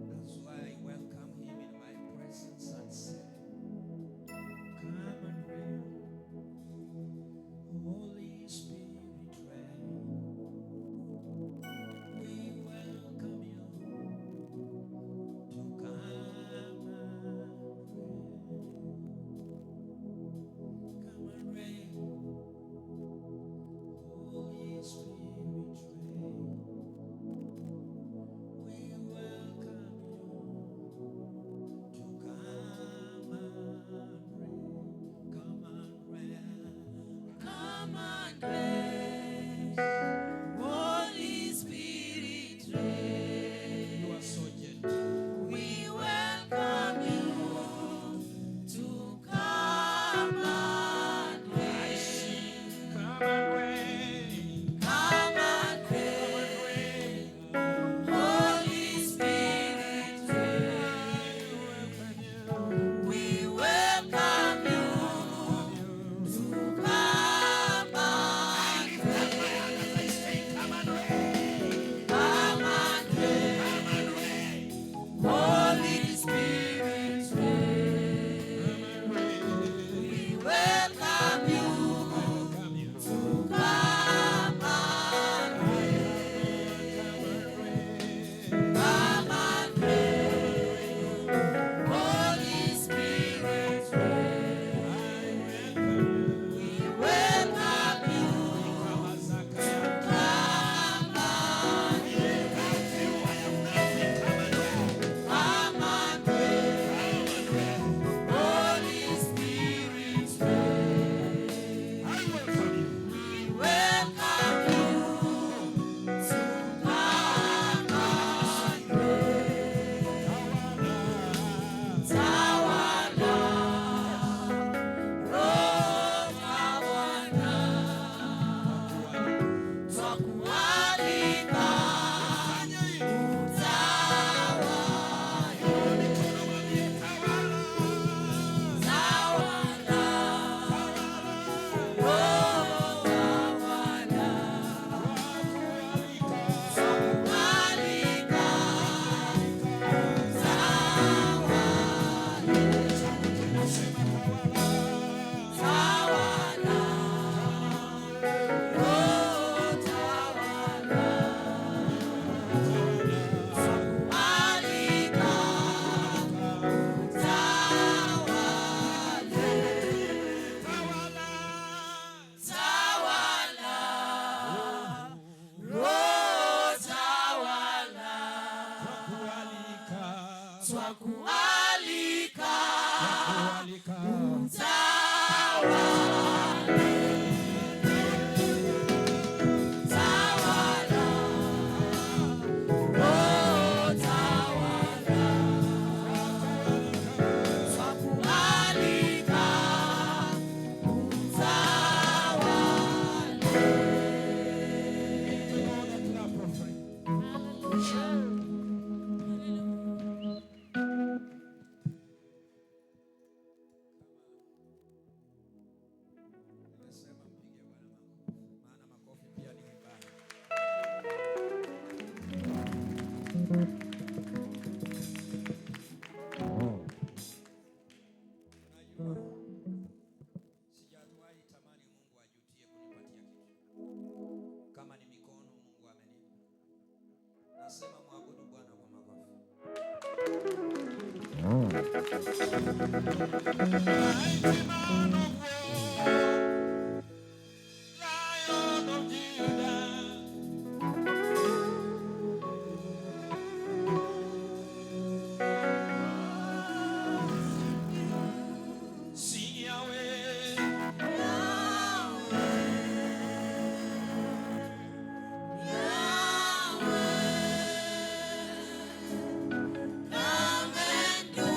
That's why I welcome him in my presence and say, come and reign, Holy Spirit reign. We welcome you to come and reign. Come and reign, Holy Spirit reign. We welcome you to come and reign. Come and reign. Come and reign, Holy Spirit reign. You are so gentle. We welcome you to come and reign. Come and reign. Come and reign, Holy Spirit reign. We welcome you to come and reign. Come and reign. Come and reign, Holy Spirit reign. We welcome you to come and reign. Come and reign, Holy Spirit reign. We welcome you to come and reign. Come and reign, Holy Spirit reign. I welcome you. We welcome you to come and reign. Tawala, Roho tawala, twakualika utawale. Tawala, Roho tawala, twakualika tawala, Roho tawala, twakualika tawala, Roho tawala, twakualika tawala, Roho tawala, twakualika Nimesema mpige Bwana makofi, maana makofi pia ni ibada. Unajua, sijawahi tamani Mungu ajutie kunipatia kitu. Kama ni mikono Mungu amenipa. Nasema mwabudu Bwana kwa makofi. Mighty man of war, Lion of Judah. Sing Yahweh. Come and do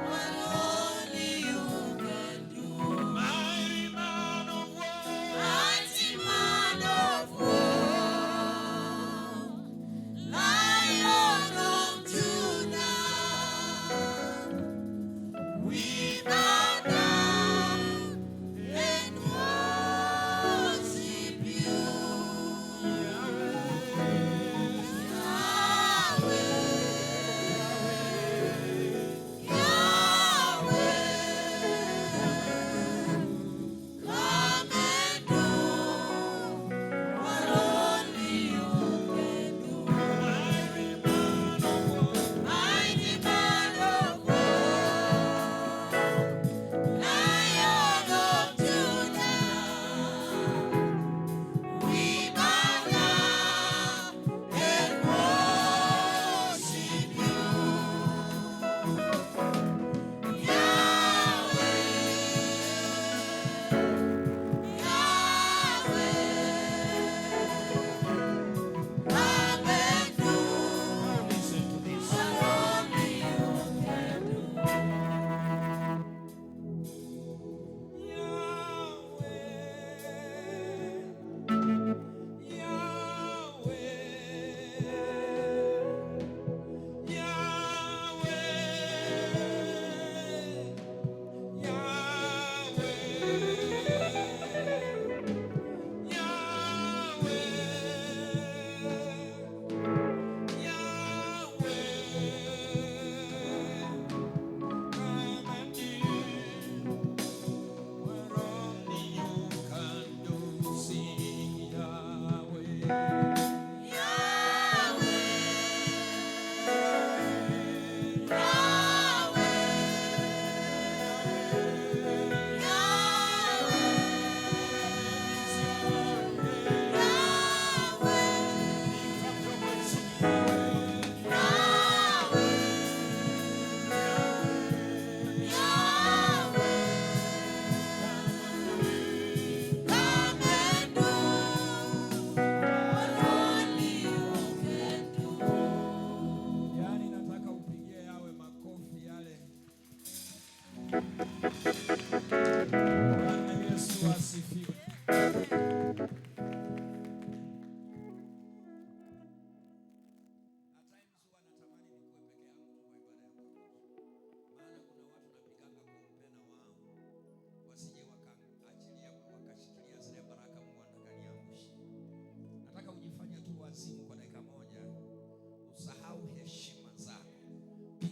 what only you can.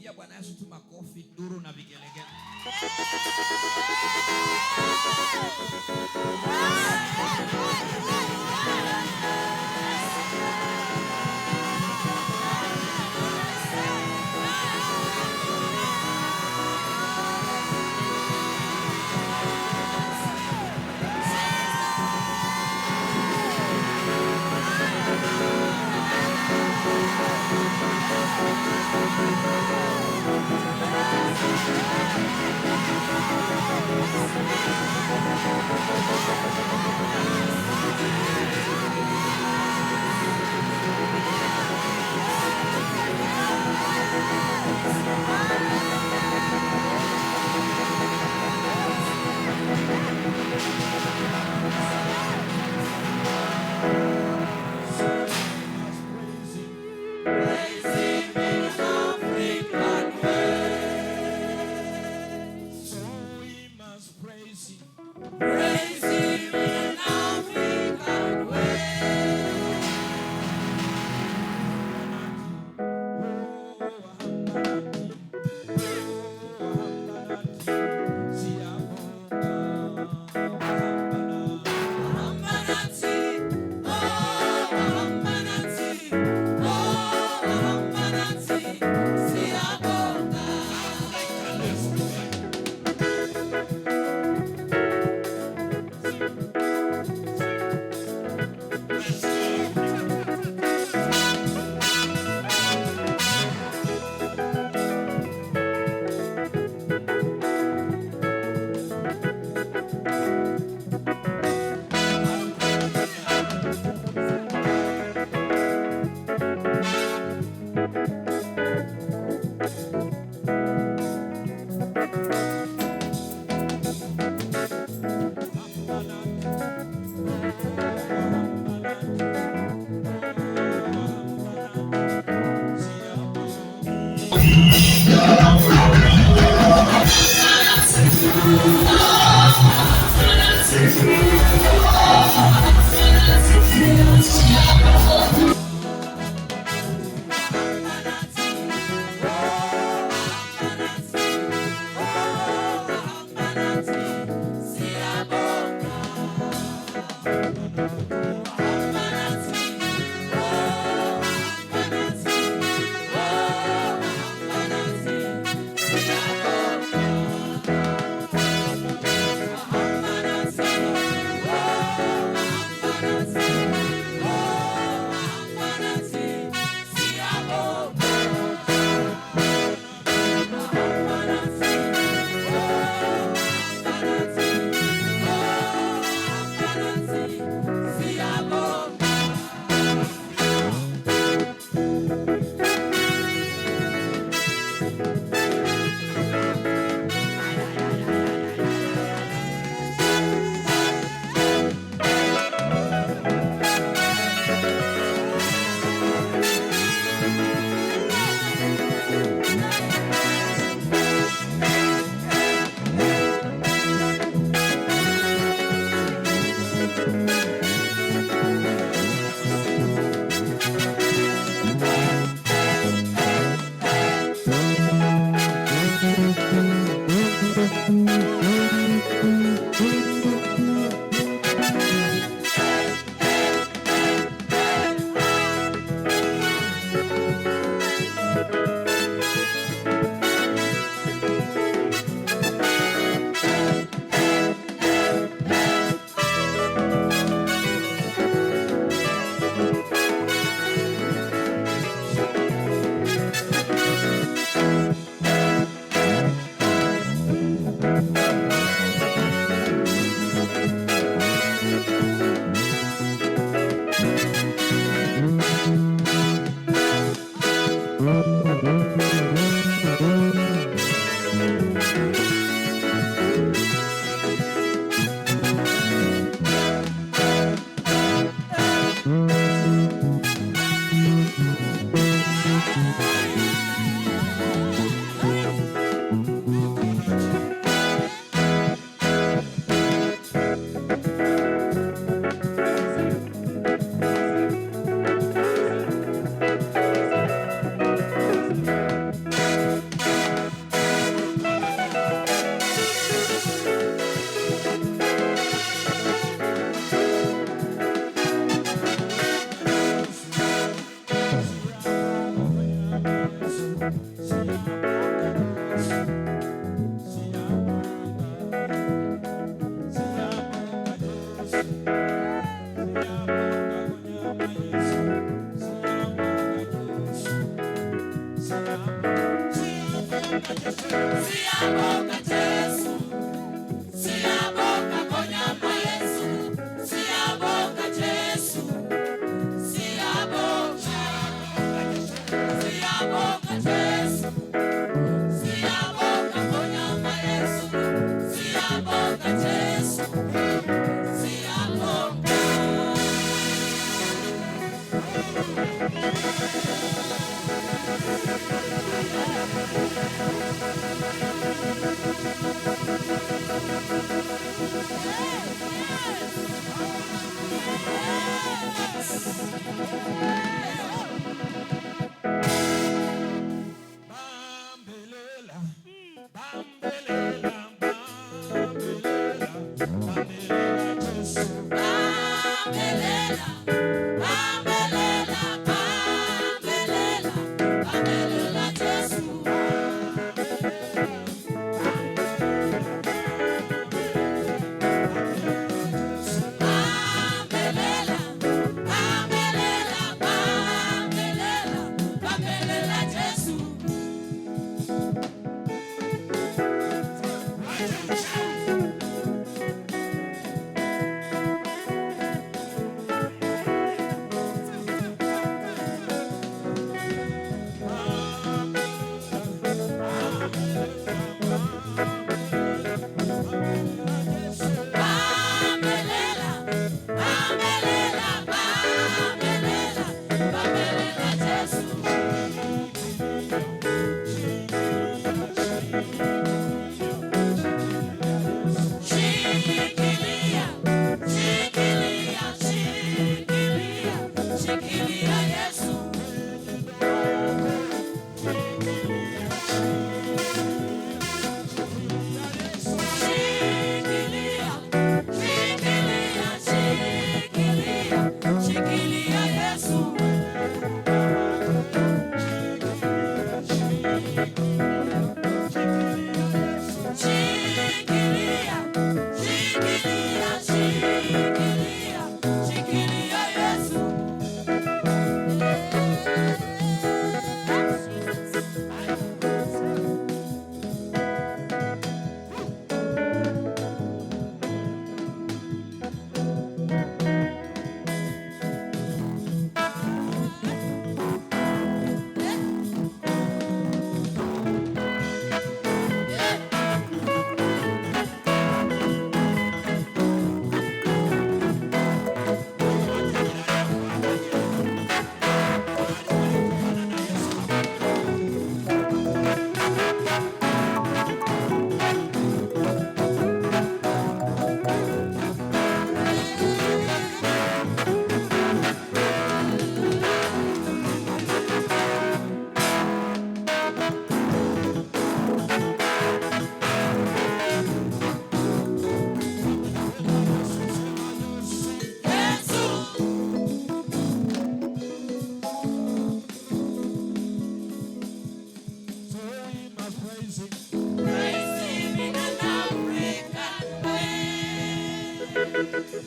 Pigia Bwana Yesu tu makofi, duru na vigelegele.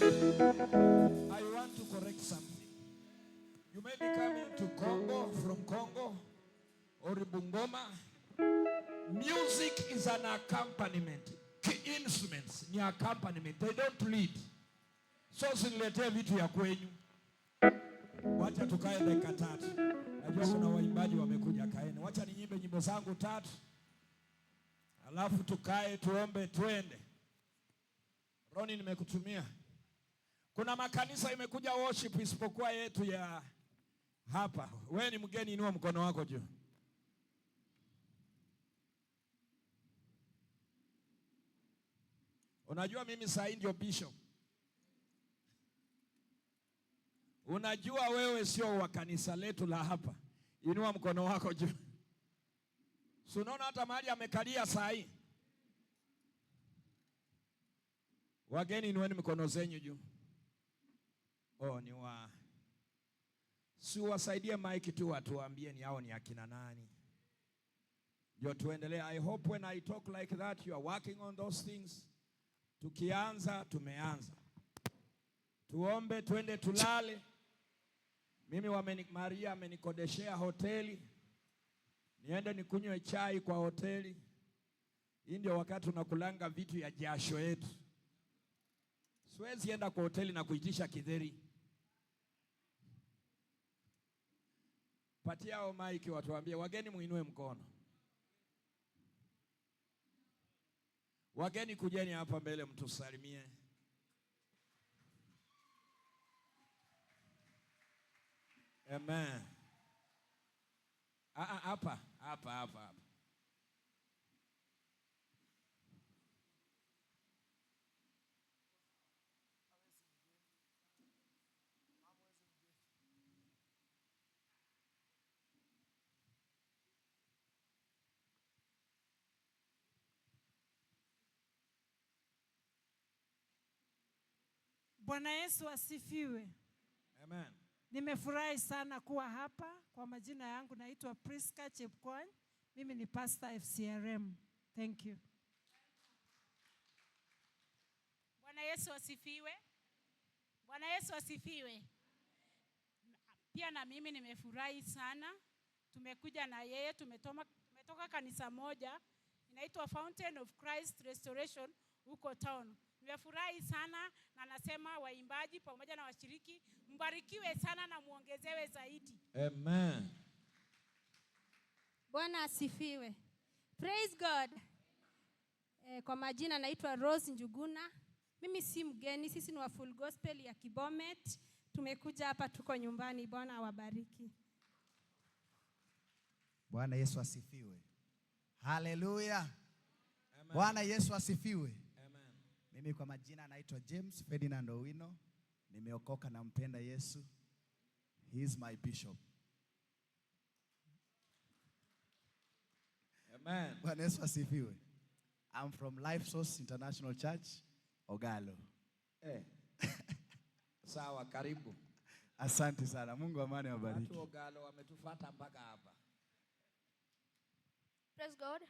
I want to correct something. You may be coming to Congo, from Congo, or Bungoma. Music is an accompaniment. Key instruments ni accompaniment. They don't lead. So siniletee vitu ya kwenyu. Wacha tukae dakika 3. Najua kuna waimbaji wamekuja, kaeni. Wacha ninyimbe nyimbo zangu 3. Alafu tukae tuombe twende. Roni nimekutumia. Kuna makanisa imekuja worship isipokuwa yetu ya hapa. Wewe ni mgeni, inua mkono wako juu. Unajua mimi saa hii ndio bishop. Unajua wewe sio wa kanisa letu la hapa. Inua mkono wako juu. Si unaona hata mahali amekalia saa hii? Wageni inueni mikono zenyu juu. Oh, ni wa. Si wasaidie mic tu watuambieni hao ni akina nani. Ndio tuendelee. I hope when I talk like that you are working on those things. Tukianza tumeanza. Tuombe twende tulale. Mimi Maria amenikodeshea hoteli. niende nikunywe chai kwa hoteli. Hii ndio wakati tunakulanga vitu ya jasho yetu. Siwezi enda kwa hoteli na kuitisha kidheri. Patia hao maiki watuambie, wageni muinue mkono. Wageni kujeni hapa mbele mtusalimie. Amen. Hapa. Bwana Yesu asifiwe. Amen. Nimefurahi sana kuwa hapa. Kwa majina yangu naitwa Priska Chepkwony. Mimi ni pastor FCRM. Thank you. Bwana Yesu asifiwe. Bwana Yesu asifiwe. Pia na mimi nimefurahi sana. Tumekuja na yeye, tumetoka kanisa moja inaitwa Fountain of Christ Restoration huko town. Nimefurahi sana na nasema waimbaji pamoja na washiriki mbarikiwe sana na muongezewe zaidi. Amen. Bwana asifiwe. Praise God. Kwa majina naitwa Rose Njuguna. Mimi si mgeni, sisi ni wa Full Gospel ya Kibomet. Tumekuja hapa, tuko nyumbani. Bwana awabariki. Bwana Yesu asifiwe. Haleluya. Bwana Yesu asifiwe. Amen. Mimi kwa majina naitwa James Ferdinand Owino. Nimeokoka na mpenda Yesu. He is my bishop. Amen. Bwana Yesu asifiwe. I'm from Life Source International Church, Ogalo. Sawa, karibu. Asante sana. Mungu amani awabariki. Watu Ogalo wametufuata mpaka hapa. Praise God.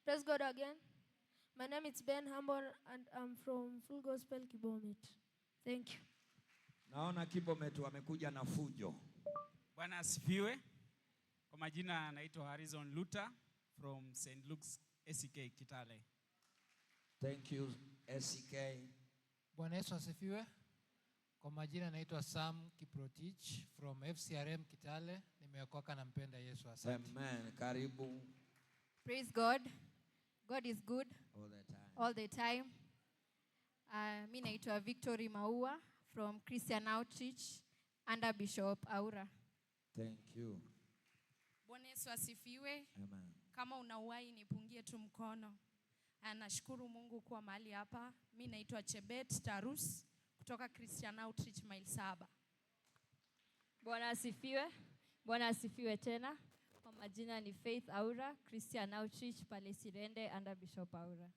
Praise God again. My name is Ben Humble and I'm from Full Gospel Kibomet. Thank you. Naona Kibomet wamekuja na fujo. Bwana asifiwe. Kwa majina naitwa Harrison Luther from St. Luke's SCK Kitale. Thank you SCK. Bwana Yesu asifiwe. Kwa majina naitwa Sam Kiprotich from FCRM Kitale. Nimeokoka na mpenda Yesu. Asante. Amen. Karibu. Praise God. God is good All the time. all the time. Mimi naitwa Victory Maua from Christian Outreach under Bishop Aura. Thank you. Bwana Yesu asifiwe. Amen. Kama unauhai nipungie tu mkono. Nashukuru Mungu kwa mahali hapa. Mimi naitwa Chebet Tarus kutoka Christian Outreach Mile 7. Bwana asifiwe. Bwana asifiwe tena. Kwa majina ni Faith Aura, Christian Outreach pale Sirende under Bishop Aura.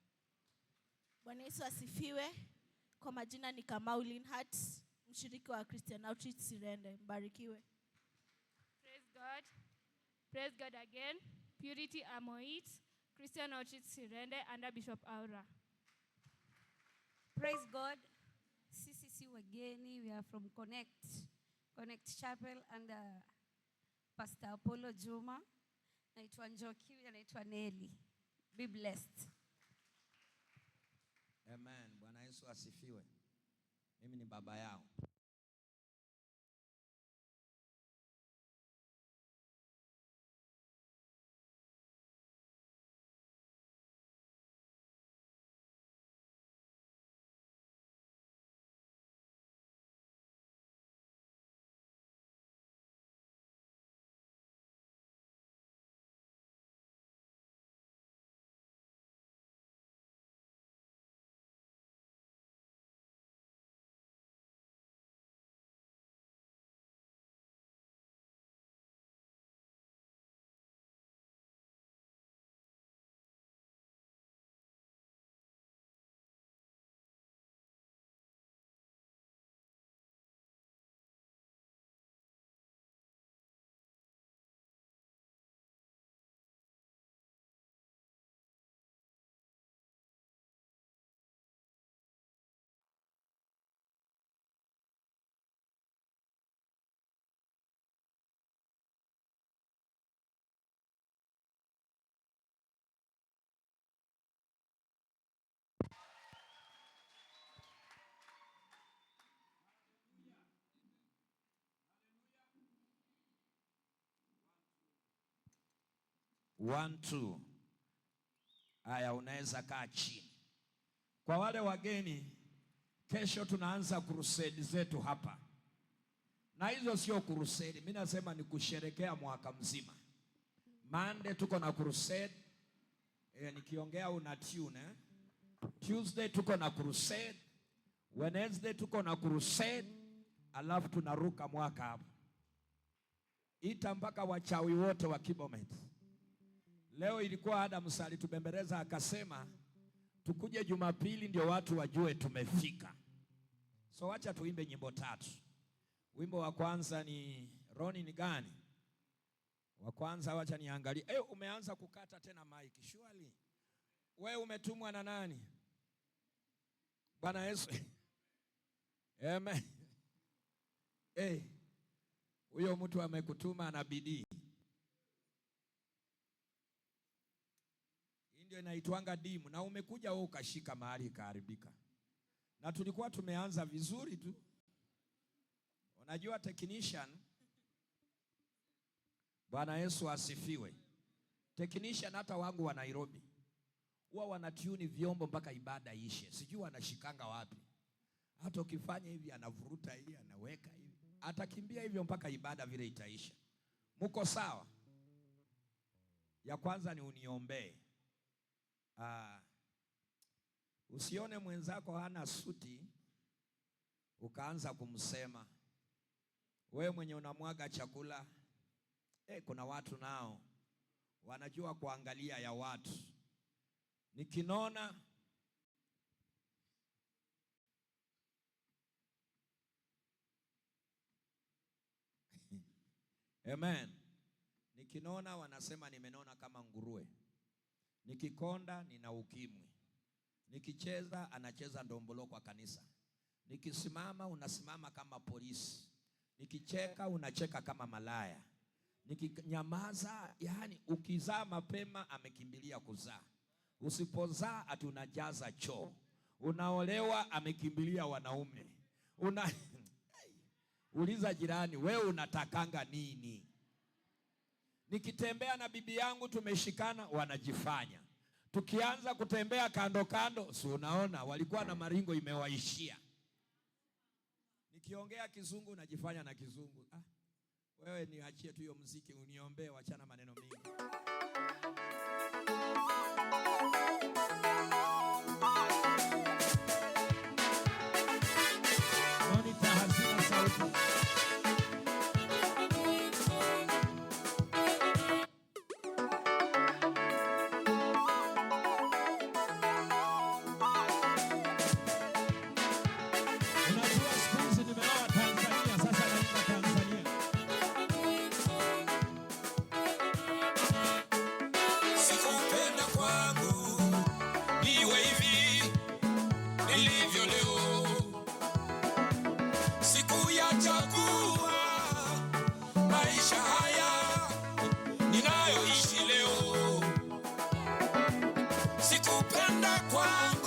Bwana Yesu asifiwe. Kwa majina ni Kamaulin Hart, mshiriki wa Christian Outreach Sirende. Mbarikiwe. Praise God. Praise God again. Purity Amoit, Christian Outreach Sirende under Bishop Aura. Praise God. Sisi si wageni. We are from Connect Chapel under Pastor Apollo Juma. Naitwa Njoki, naitwa Nelly. Be blessed. Amen. Bwana Yesu asifiwe. Mimi ni baba yao. 1 2. Haya, unaweza kaa chini. Kwa wale wageni, kesho tunaanza crusade zetu hapa. Na hizo sio crusade, mimi nasema ni kusherekea mwaka mzima. Monday tuko na crusade. Nikiongea una tune. Tuesday tuko na crusade. Wednesday tuko na crusade. Alafu tunaruka mwaka hapo. Ita mpaka wachawi wote wa Kibomet. Leo ilikuwa Adams alitubembeleza akasema tukuje Jumapili ndio watu wajue tumefika. So wacha tuimbe nyimbo 3. Wimbo wa kwanza ni Roni ni gani? Wa kwanza wacha niangalie. Umeanza kukata tena mic. Surely. Wewe umetumwa na nani? Bwana Yesu. Amen. Huyo mtu amekutuma na bidii. Hii ndio inaitwanga dimu, na umekuja wewe ukashika mahali ikaharibika. Na tulikuwa tumeanza vizuri tu. Unajua technician, Bwana Yesu asifiwe. Technician hata wangu wa Nairobi huwa wanatune vyombo mpaka ibada ishe. Sijui wanashikanga wapi. Hata ukifanya hivi anavuruta hii, anaweka hivi. Atakimbia hivyo mpaka ibada vile itaisha. Muko sawa? Ya kwanza ni uniombee. Usione mwenzako hana suti ukaanza kumsema. Wewe mwenye unamwaga chakula, kuna watu nao wanajua kuangalia ya watu. Nikinona Amen. Nikinona wanasema nimenona kama nguruwe. Nikikonda nina ukimwi. Nikicheza anacheza ndombolo kwa kanisa. Nikisimama unasimama kama polisi. Nikicheka unacheka kama malaya. Nikinyamaza, yani ukizaa mapema amekimbilia kuzaa. Usipozaa ati unajaza choo. Unaolewa amekimbilia wanaume. Uliza jirani, wewe unatakanga nini? Nikitembea na bibi yangu tumeshikana wanajifanya. Tukianza kutembea kando kando, si unaona walikuwa na maringo imewaishia. Nikiongea kizungu najifanya na kizungu. Wewe niachie tu hiyo muziki uniombee, wachana maneno mingi. Monitor hazina sauti. Maisha haya ninayoishi leo, sikupenda kwangu